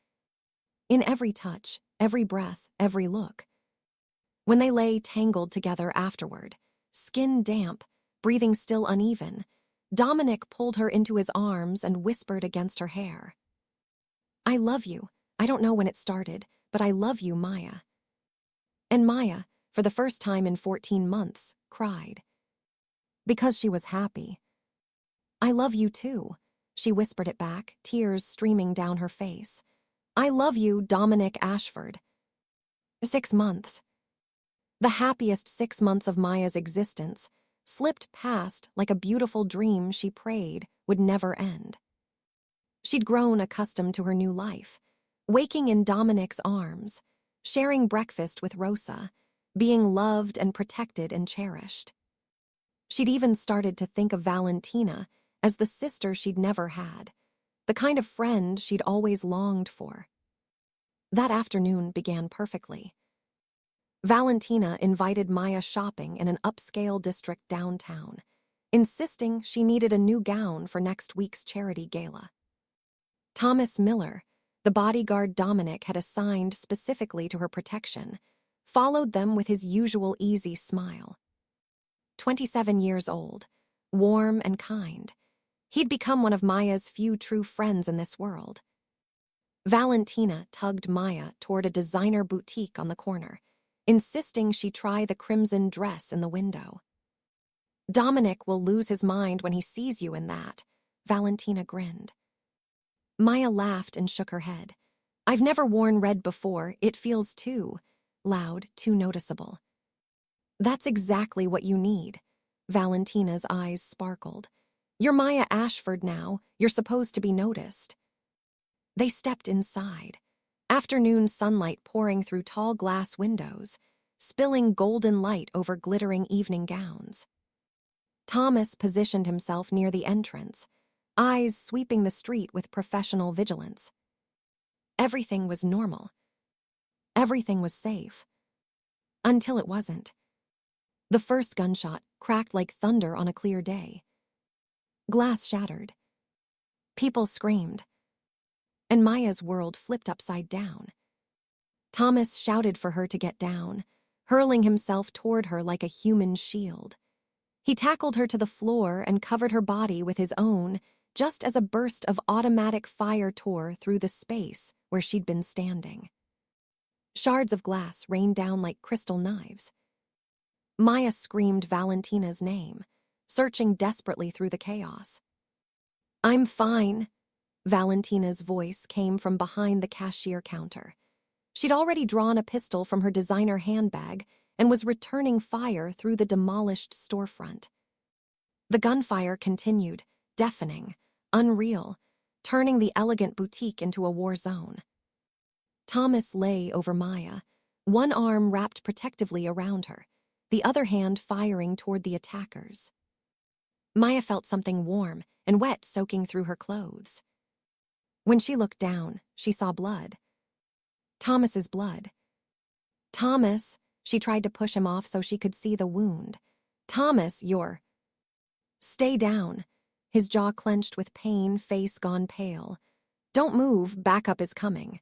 In every touch, every breath, every look. When they lay tangled together afterward, skin damp, breathing still uneven, Dominic pulled her into his arms and whispered against her hair. I love you. I don't know when it started, but I love you, Maya. And Maya, for the first time in 14 months, cried. Because she was happy. I love you too, she whispered it back, tears streaming down her face. I love you, Dominic Ashford. 6 months. The happiest 6 months of Maya's existence, slipped past like a beautiful dream she prayed would never end. She'd grown accustomed to her new life, waking in Dominic's arms, sharing breakfast with Rosa, being loved and protected and cherished. She'd even started to think of Valentina as the sister she'd never had, the kind of friend she'd always longed for. That afternoon began perfectly. Valentina invited Maya shopping in an upscale district downtown, insisting she needed a new gown for next week's charity gala. Thomas Miller, the bodyguard Dominic had assigned specifically to her protection, followed them with his usual easy smile. 27 years old, warm and kind, he'd become one of Maya's few true friends in this world. Valentina tugged Maya toward a designer boutique on the corner, insisting she try the crimson dress in the window. Dominic will lose his mind when he sees you in that, Valentina grinned. Maya laughed and shook her head. I've never worn red before, it feels too loud, too noticeable. That's exactly what you need. Valentina's eyes sparkled. You're Maya Ashford now, you're supposed to be noticed. They stepped inside, afternoon sunlight pouring through tall glass windows, spilling golden light over glittering evening gowns. Thomas positioned himself near the entrance, eyes sweeping the street with professional vigilance. Everything was normal. Everything was safe. Until it wasn't. The first gunshot cracked like thunder on a clear day. Glass shattered. People screamed. And Maya's world flipped upside down. Thomas shouted for her to get down, hurling himself toward her like a human shield. He tackled her to the floor and covered her body with his own, just as a burst of automatic fire tore through the space where she'd been standing. Shards of glass rained down like crystal knives. Maya screamed Valentina's name, searching desperately through the chaos. I'm fine. Valentina's voice came from behind the cashier counter. She'd already drawn a pistol from her designer handbag and was returning fire through the demolished storefront. The gunfire continued, deafening, unreal, turning the elegant boutique into a war zone. Thomas lay over Maya, one arm wrapped protectively around her, the other hand firing toward the attackers. Maya felt something warm and wet soaking through her clothes. When she looked down, she saw blood. Thomas's blood. Thomas, she tried to push him off so she could see the wound. Thomas, you're... Stay down. His jaw clenched with pain, face gone pale. Don't move, backup is coming.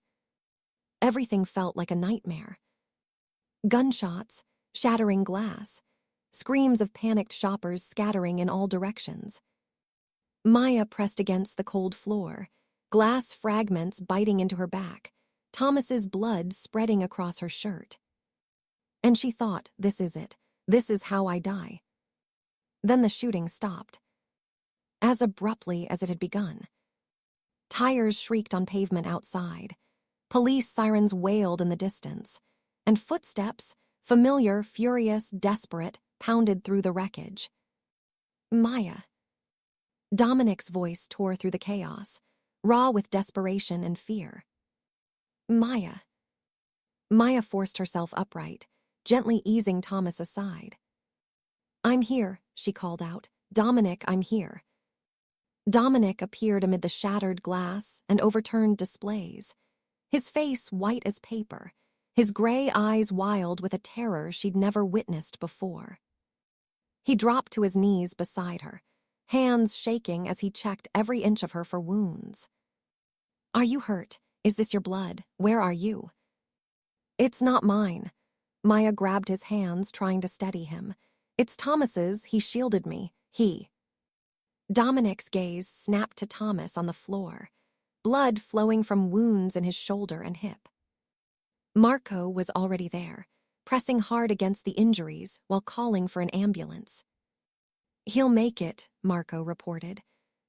Everything felt like a nightmare. Gunshots, shattering glass, screams of panicked shoppers scattering in all directions. Maya pressed against the cold floor, glass fragments biting into her back, Thomas's blood spreading across her shirt. And she thought, this is it. This is how I die. Then the shooting stopped, as abruptly as it had begun. Tires shrieked on pavement outside. Police sirens wailed in the distance, and footsteps, familiar, furious, desperate, pounded through the wreckage. Maya. Dominic's voice tore through the chaos, raw with desperation and fear. Maya. Maya forced herself upright, gently easing Thomas aside. I'm here, she called out. Dominic, I'm here. Dominic appeared amid the shattered glass and overturned displays, his face white as paper, his gray eyes wild with a terror she'd never witnessed before. He dropped to his knees beside her, hands shaking as he checked every inch of her for wounds. Are you hurt? Is this your blood? Where are you? It's not mine. Maya grabbed his hands, trying to steady him. It's Thomas's, he shielded me. He. Dominic's gaze snapped to Thomas on the floor, blood flowing from wounds in his shoulder and hip. Marco was already there, pressing hard against the injuries while calling for an ambulance. He'll make it, Marco reported.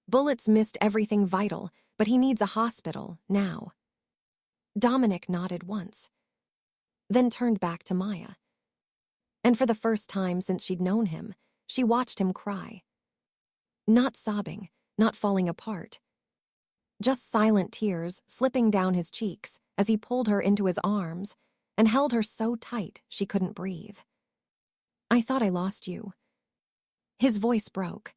Bullets missed everything vital, but he needs a hospital, now. Dominic nodded once, then turned back to Maya. And for the first time since she'd known him, she watched him cry. Not sobbing, not falling apart. Just silent tears slipping down his cheeks as he pulled her into his arms and held her so tight she couldn't breathe. I thought I lost you. His voice broke.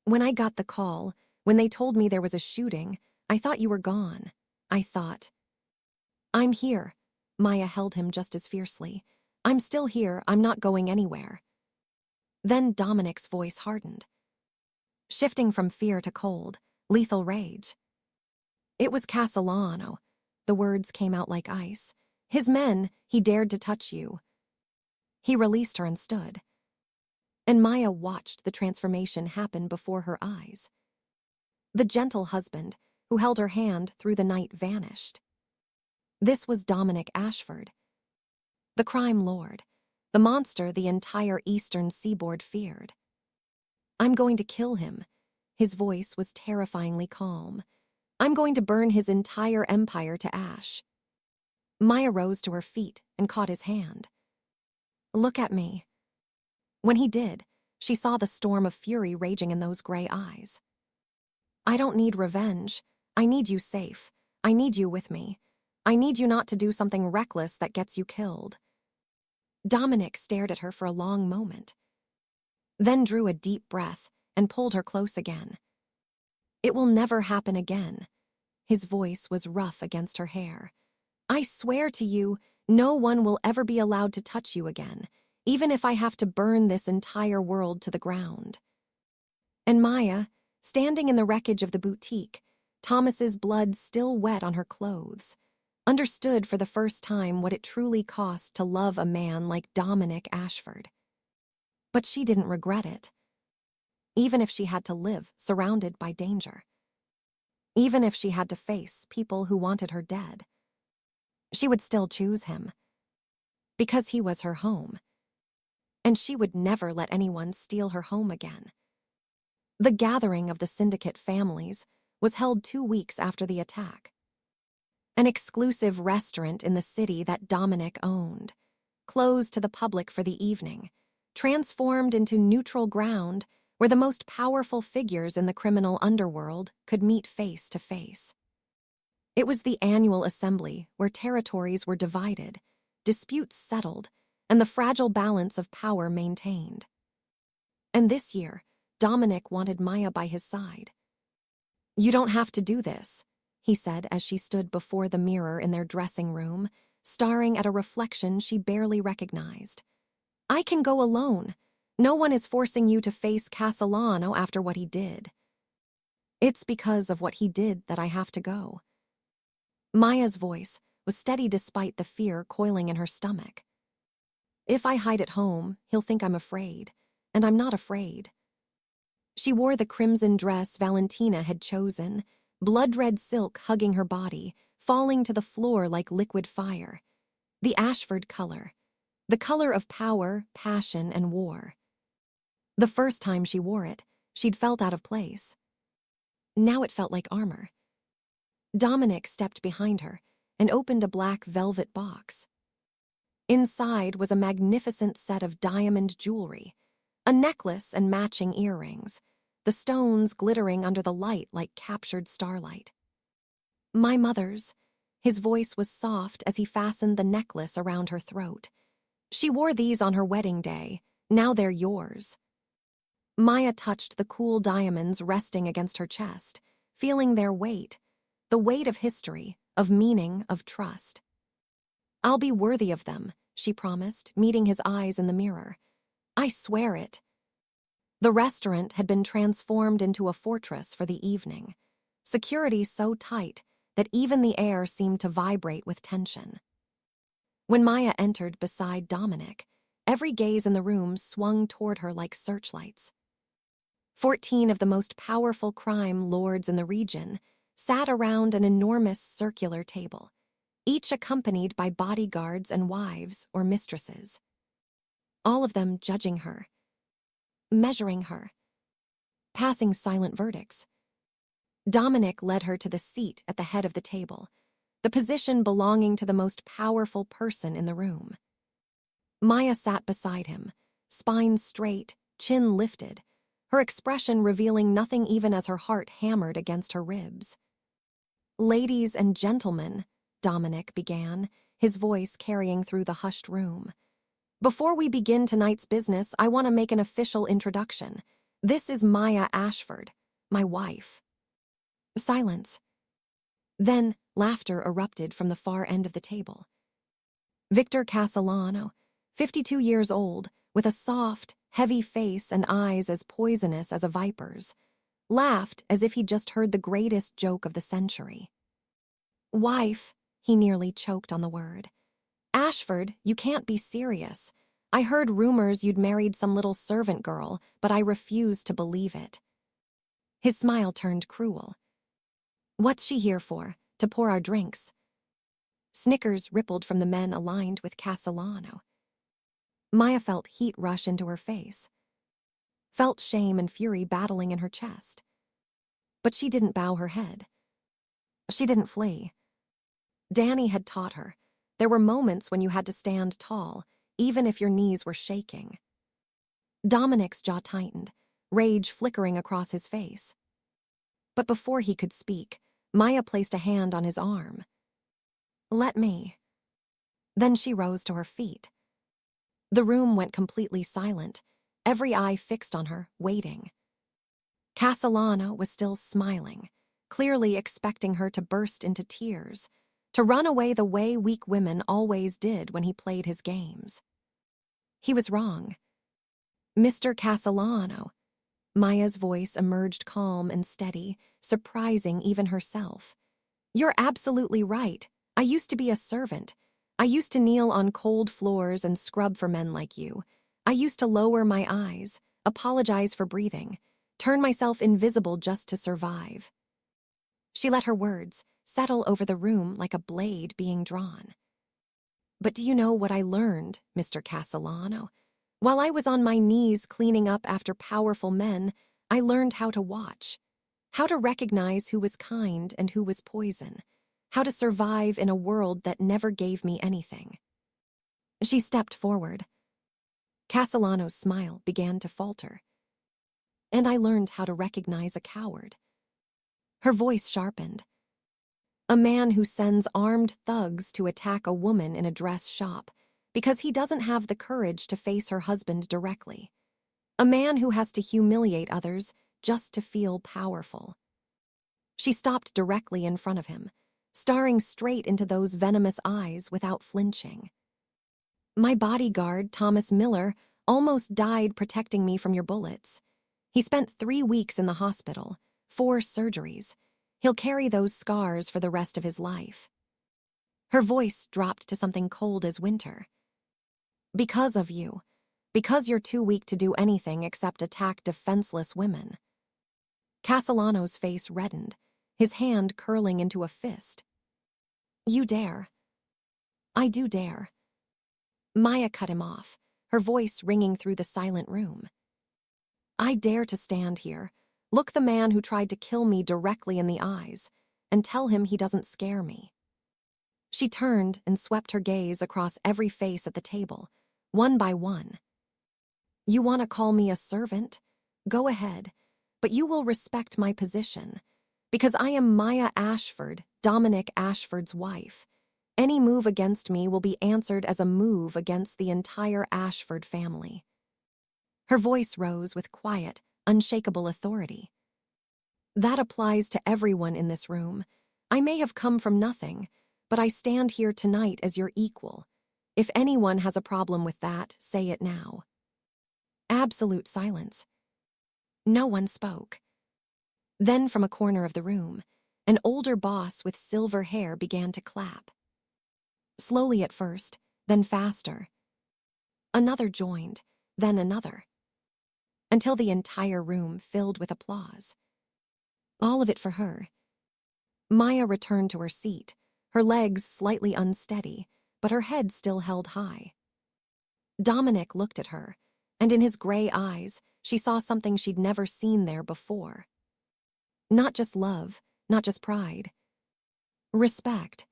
When I got the call, when they told me there was a shooting, I thought you were gone. I thought. I'm here. Maya held him just as fiercely. I'm still here. I'm not going anywhere. Then Dominic's voice hardened, shifting from fear to cold, lethal rage. It was Castellano. The words came out like ice. His men, he dared to touch you. He released her and stood. And Maya watched the transformation happen before her eyes. The gentle husband, who held her hand through the night, vanished. This was Dominic Ashford, the crime lord, the monster the entire eastern seaboard feared. I'm going to kill him. His voice was terrifyingly calm. I'm going to burn his entire empire to ash. Maya rose to her feet and caught his hand. Look at me. When he did, she saw the storm of fury raging in those gray eyes. I don't need revenge. I need you safe. I need you with me. I need you not to do something reckless that gets you killed. Dominic stared at her for a long moment, then drew a deep breath and pulled her close again. It will never happen again. His voice was rough against her hair. I swear to you, no one will ever be allowed to touch you again, even if I have to burn this entire world to the ground. And Maya, standing in the wreckage of the boutique, Thomas's blood still wet on her clothes, understood for the first time what it truly cost to love a man like Dominic Ashford. But she didn't regret it, even if she had to live surrounded by danger. Even if she had to face people who wanted her dead. She would still choose him, because he was her home. And she would never let anyone steal her home again. The gathering of the syndicate families was held 2 weeks after the attack. An exclusive restaurant in the city that Dominic owned, closed to the public for the evening, transformed into neutral ground where the most powerful figures in the criminal underworld could meet face to face. It was the annual assembly where territories were divided, disputes settled, and the fragile balance of power maintained. And this year, Dominic wanted Maya by his side. You don't have to do this, he said as she stood before the mirror in their dressing room, staring at a reflection she barely recognized. I can go alone. No one is forcing you to face Castellano after what he did. It's because of what he did that I have to go. Maya's voice was steady despite the fear coiling in her stomach. If I hide at home, he'll think I'm afraid, and I'm not afraid. She wore the crimson dress Valentina had chosen, blood-red silk hugging her body, falling to the floor like liquid fire. The Ashford color, the color of power, passion, and war. The first time she wore it, she'd felt out of place. Now it felt like armor. Dominic stepped behind her and opened a black velvet box. Inside was a magnificent set of diamond jewelry, a necklace and matching earrings, the stones glittering under the light like captured starlight. My mother's. His voice was soft as he fastened the necklace around her throat. She wore these on her wedding day. Now they're yours. Maya touched the cool diamonds resting against her chest, feeling their weight, the weight of history, of meaning, of trust. I'll be worthy of them, she promised, meeting his eyes in the mirror. I swear it. The restaurant had been transformed into a fortress for the evening, security so tight that even the air seemed to vibrate with tension. When Maya entered beside Dominic, every gaze in the room swung toward her like searchlights. 14 of the most powerful crime lords in the region sat around an enormous circular table, each accompanied by bodyguards and wives or mistresses. All of them judging her, measuring her, passing silent verdicts. Dominic led her to the seat at the head of the table, the position belonging to the most powerful person in the room. Maya sat beside him, spine straight, chin lifted, her expression revealing nothing even as her heart hammered against her ribs. "Ladies and gentlemen," Dominic began, his voice carrying through the hushed room. "Before we begin tonight's business, I want to make an official introduction. This is Maya Ashford, my wife." Silence. Then laughter erupted from the far end of the table. Victor Castellano, 52 years old, with a soft, heavy face and eyes as poisonous as a viper's, laughed as if he'd just heard the greatest joke of the century. "Wife," he nearly choked on the word. "Ashford, you can't be serious. I heard rumors you'd married some little servant girl, but I refuse to believe it." His smile turned cruel. "What's she here for? To pour our drinks?" Snickers rippled from the men aligned with Castellano. Maya felt heat rush into her face, felt shame and fury battling in her chest. But she didn't bow her head. She didn't flee. Danny had taught her. There were moments when you had to stand tall, even if your knees were shaking. Dominic's jaw tightened, rage flickering across his face. But before he could speak, Maya placed a hand on his arm. "Let me." Then she rose to her feet. The room went completely silent, every eye fixed on her, waiting. Castellano was still smiling, clearly expecting her to burst into tears, to run away the way weak women always did when he played his games. He was wrong. "Mr. Castellano." Maya's voice emerged calm and steady, surprising even herself. "You're absolutely right. I used to be a servant. I used to kneel on cold floors and scrub for men like you. I used to lower my eyes, apologize for breathing, turn myself invisible just to survive." She let her words settle over the room like a blade being drawn. "But do you know what I learned, Mr. Castellano? While I was on my knees cleaning up after powerful men, I learned how to watch, how to recognize who was kind and who was poison, how to survive in a world that never gave me anything." She stepped forward. Castellano's smile began to falter. "And I learned how to recognize a coward." Her voice sharpened. "A man who sends armed thugs to attack a woman in a dress shop because he doesn't have the courage to face her husband directly. A man who has to humiliate others just to feel powerful." She stopped directly in front of him, staring straight into those venomous eyes without flinching. "My bodyguard, Thomas Miller, almost died protecting me from your bullets. He spent 3 weeks in the hospital, 4 surgeries. He'll carry those scars for the rest of his life." Her voice dropped to something cold as winter. "Because of you. Because you're too weak to do anything except attack defenseless women." Castellano's face reddened, his hand curling into a fist. "You dare." "I do dare." Maya cut him off, her voice ringing through the silent room. "I dare to stand here, look the man who tried to kill me directly in the eyes, and tell him he doesn't scare me." She turned and swept her gaze across every face at the table, one by one. "You want to call me a servant? Go ahead, but you will respect my position, because I am Maya Ashford, Dominic Ashford's wife. Any move against me will be answered as a move against the entire Ashford family." Her voice rose with quiet, unshakable authority. "That applies to everyone in this room. I may have come from nothing, but I stand here tonight as your equal. If anyone has a problem with that, say it now." Absolute silence. No one spoke. Then from a corner of the room, an older boss with silver hair began to clap. Slowly at first, then faster. Another joined, then another, until the entire room filled with applause. All of it for her. Maya returned to her seat, her legs slightly unsteady, but her head still held high. Dominic looked at her, and in his gray eyes, she saw something she'd never seen there before. Not just love, not just pride. Respect.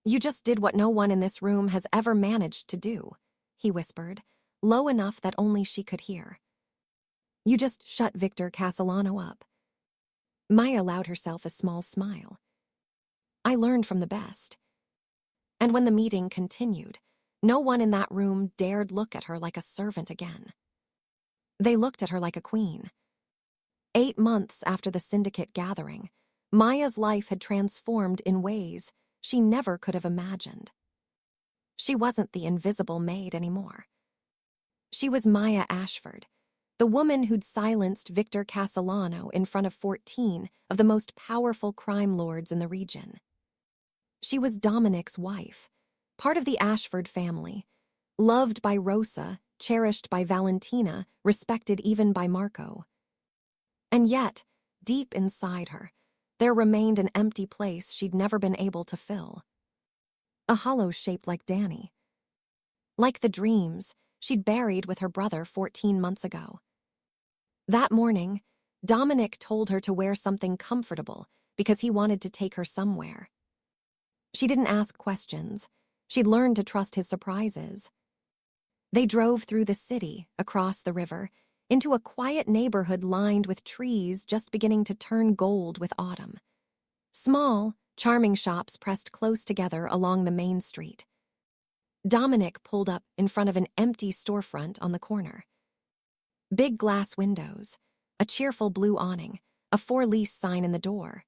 "You just did what no one in this room has ever managed to do," he whispered, low enough that only she could hear. You just shut Victor Castellano up. Maya allowed herself a small smile. I learned from the best. And when the meeting continued, no one in that room dared look at her like a servant again. They looked at her like a queen. 8 months after the syndicate gathering, Maya's life had transformed in ways she never could have imagined. She wasn't the invisible maid anymore. She was Maya Ashford, the woman who'd silenced Victor Castellano in front of 14 of the most powerful crime lords in the region. She was Dominic's wife, part of the Ashford family, loved by Rosa, cherished by Valentina, respected even by Marco. And yet, deep inside her, there remained an empty place she'd never been able to fill. A hollow shaped like Danny. Like the dreams she'd buried with her brother 14 months ago. That morning, Dominic told her to wear something comfortable because he wanted to take her somewhere. She didn't ask questions. She'd learned to trust his surprises. They drove through the city, across the river, into a quiet neighborhood lined with trees just beginning to turn gold with autumn. Small, charming shops pressed close together along the main street. Dominic pulled up in front of an empty storefront on the corner. Big glass windows, a cheerful blue awning, a for-lease sign in the door.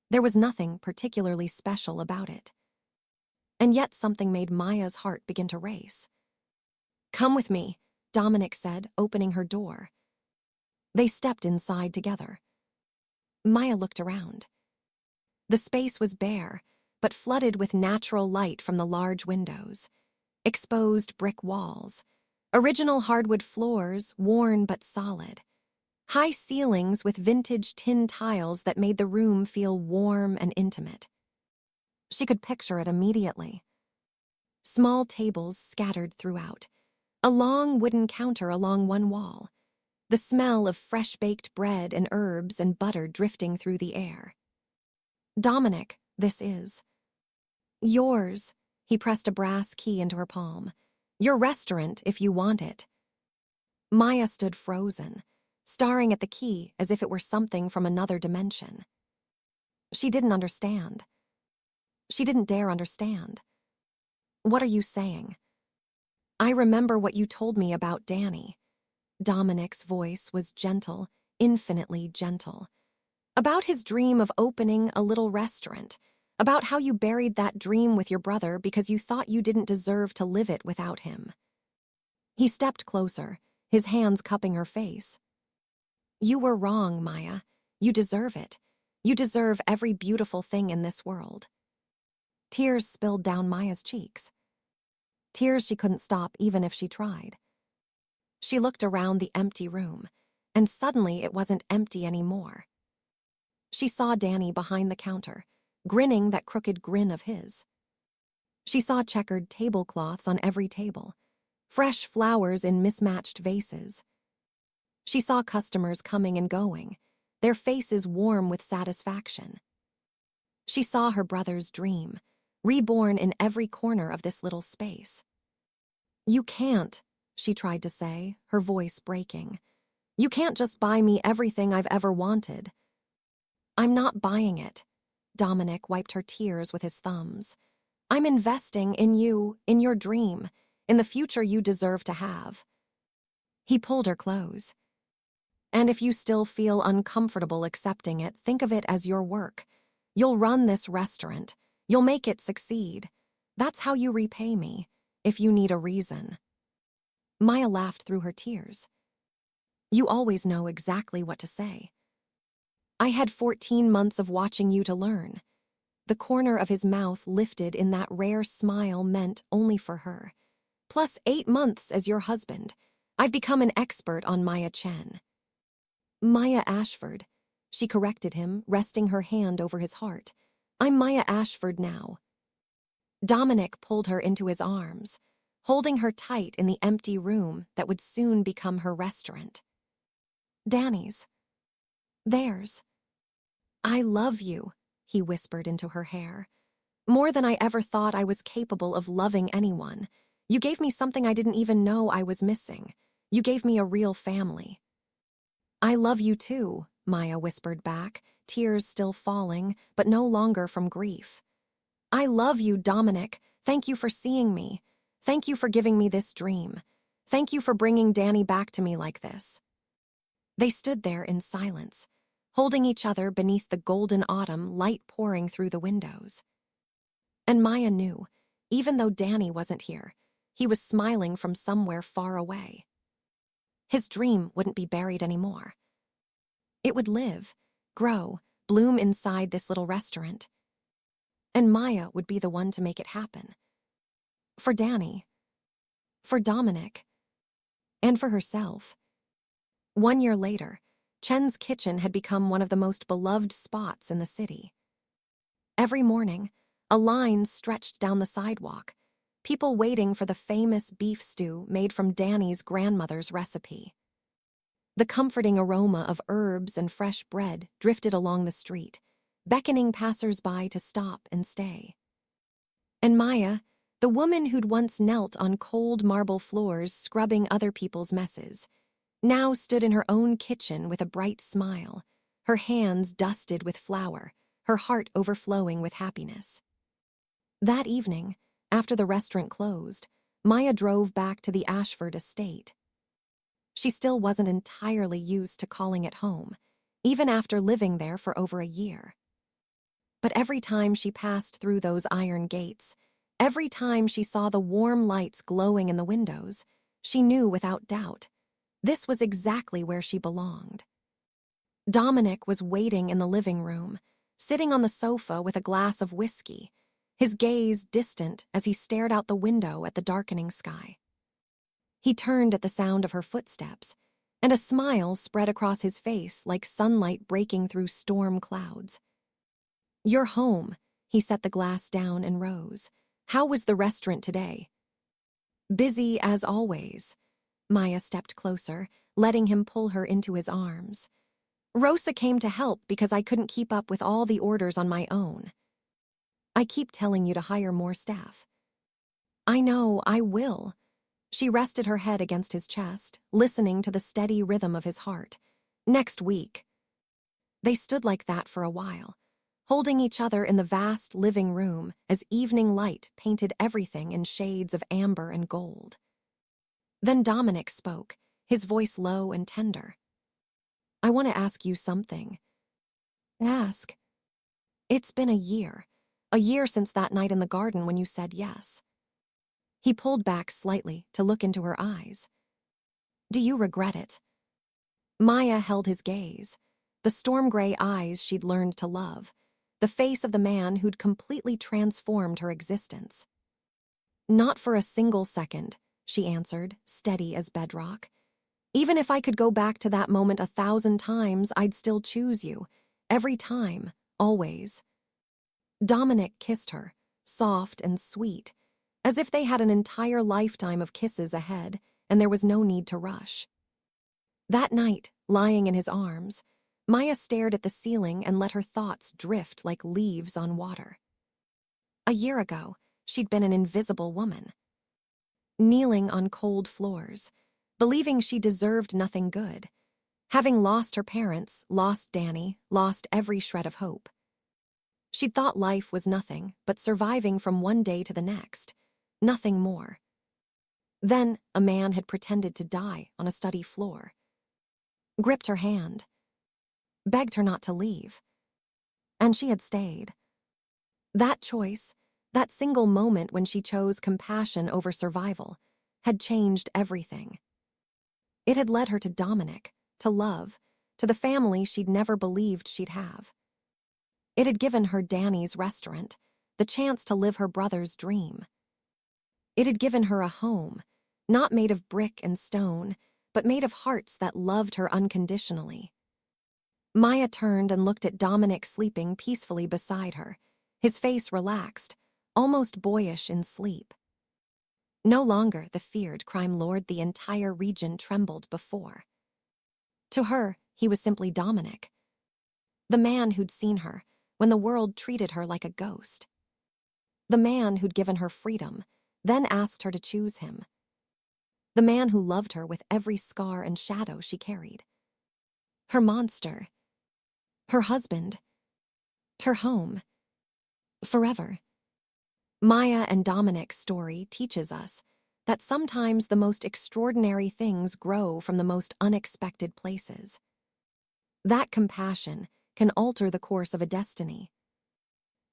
There was nothing particularly special about it. And yet something made Maya's heart begin to race. "Come with me," Dominic said, opening her door. They stepped inside together. Maya looked around. The space was bare, but flooded with natural light from the large windows. Exposed brick walls. Original hardwood floors, worn but solid. High ceilings with vintage tin tiles that made the room feel warm and intimate. She could picture it immediately. Small tables scattered throughout. A long wooden counter along one wall. The smell of fresh-baked bread and herbs and butter drifting through the air. "Dominic, this is." "Yours." He pressed a brass key into her palm. "Your restaurant, if you want it." Maya stood frozen, staring at the key as if it were something from another dimension. She didn't understand. She didn't dare understand. "What are you saying?" "I remember what you told me about Danny." Dominic's voice was gentle, infinitely gentle. "About his dream of opening a little restaurant. About how you buried that dream with your brother because you thought you didn't deserve to live it without him." He stepped closer, his hands cupping her face. "You were wrong, Maya. You deserve it. You deserve every beautiful thing in this world." Tears spilled down Maya's cheeks. Tears she couldn't stop even if she tried. She looked around the empty room, and suddenly it wasn't empty anymore. She saw Danny behind the counter, grinning that crooked grin of his. She saw checkered tablecloths on every table, fresh flowers in mismatched vases. She saw customers coming and going, their faces warm with satisfaction. She saw her brother's dream, reborn in every corner of this little space. "You can't," she tried to say, her voice breaking. "You can't just buy me everything I've ever wanted." "I'm not buying it." Dominic wiped her tears with his thumbs. "I'm investing in you, in your dream, in the future you deserve to have." He pulled her close. "And if you still feel uncomfortable accepting it, think of it as your work. You'll run this restaurant. You'll make it succeed. That's how you repay me, if you need a reason." Maya laughed through her tears. "You always know exactly what to say." "I had 14 months of watching you to learn." The corner of his mouth lifted in that rare smile meant only for her. "Plus 8 months as your husband. I've become an expert on Maya Chen." "Maya Ashford," she corrected him, resting her hand over his heart. "I'm Maya Ashford now." Dominic pulled her into his arms, holding her tight in the empty room that would soon become her restaurant. "Danny's. Theirs." "I love you," he whispered into her hair. "More than I ever thought I was capable of loving anyone. You gave me something I didn't even know I was missing. You gave me a real family." I love you too, Maya whispered back, tears still falling, but no longer from grief. I love you, Dominic. Thank you for seeing me. Thank you for giving me this dream. Thank you for bringing Danny back to me like this. They stood there in silence, holding each other beneath the golden autumn light pouring through the windows. And Maya knew, even though Danny wasn't here, he was smiling from somewhere far away. His dream wouldn't be buried anymore. It would live, grow, bloom inside this little restaurant. And Maya would be the one to make it happen. For Danny, for Dominic, and for herself. 1 year later, Chen's kitchen had become one of the most beloved spots in the city. Every morning, a line stretched down the sidewalk, people waiting for the famous beef stew made from Danny's grandmother's recipe. The comforting aroma of herbs and fresh bread drifted along the street, beckoning passers-by to stop and stay. And Maya, the woman who'd once knelt on cold marble floors scrubbing other people's messes, now stood in her own kitchen with a bright smile, her hands dusted with flour, her heart overflowing with happiness. That evening, after the restaurant closed, Maya drove back to the Ashford estate. She still wasn't entirely used to calling it home, even after living there for over a year. But every time she passed through those iron gates, every time she saw the warm lights glowing in the windows, she knew without doubt, this was exactly where she belonged. Dominic was waiting in the living room, sitting on the sofa with a glass of whiskey, his gaze distant as he stared out the window at the darkening sky. He turned at the sound of her footsteps, and a smile spread across his face like sunlight breaking through storm clouds. "You're home," he set the glass down and rose. "How was the restaurant today?" "Busy as always." Maya stepped closer, letting him pull her into his arms. "Rosa came to help because I couldn't keep up with all the orders on my own. I keep telling you to hire more staff." "I know, I will." She rested her head against his chest, listening to the steady rhythm of his heart. "Next week." They stood like that for a while, holding each other in the vast living room as evening light painted everything in shades of amber and gold. Then Dominic spoke, his voice low and tender. "I want to ask you something." "Ask." "It's been a year since that night in the garden when you said yes." He pulled back slightly to look into her eyes. "Do you regret it?" Maya held his gaze, the storm-gray eyes she'd learned to love, the face of the man who'd completely transformed her existence. "Not for a single second," she answered, steady as bedrock. "Even if I could go back to that moment 1,000 times, I'd still choose you. Every time, always." Dominic kissed her, soft and sweet, as if they had an entire lifetime of kisses ahead, and there was no need to rush. That night, lying in his arms, Maya stared at the ceiling and let her thoughts drift like leaves on water. A year ago, she'd been an invisible woman, kneeling on cold floors, believing she deserved nothing good, having lost her parents, lost Danny, lost every shred of hope. She'd thought life was nothing but surviving from one day to the next, nothing more. Then a man had pretended to die on a study floor, gripped her hand, begged her not to leave, and she had stayed. That choice, that single moment when she chose compassion over survival, had changed everything. It had led her to Dominic, to love, to the family she'd never believed she'd have. It had given her Danny's restaurant, the chance to live her brother's dream. It had given her a home, not made of brick and stone, but made of hearts that loved her unconditionally. Maya turned and looked at Dominic sleeping peacefully beside her, his face relaxed, almost boyish in sleep. No longer the feared crime lord the entire region trembled before. To her, he was simply Dominic, the man who'd seen her when the world treated her like a ghost. The man who'd given her freedom, then asked her to choose him. The man who loved her with every scar and shadow she carried. her monster, her husband, her home, forever. Maya and Dominic's story teaches us that sometimes the most extraordinary things grow from the most unexpected places. That compassion can alter the course of a destiny.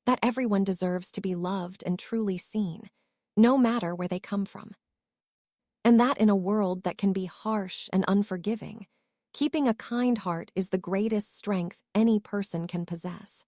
That everyone deserves to be loved and truly seen, no matter where they come from. And that in a world that can be harsh and unforgiving, keeping a kind heart is the greatest strength any person can possess.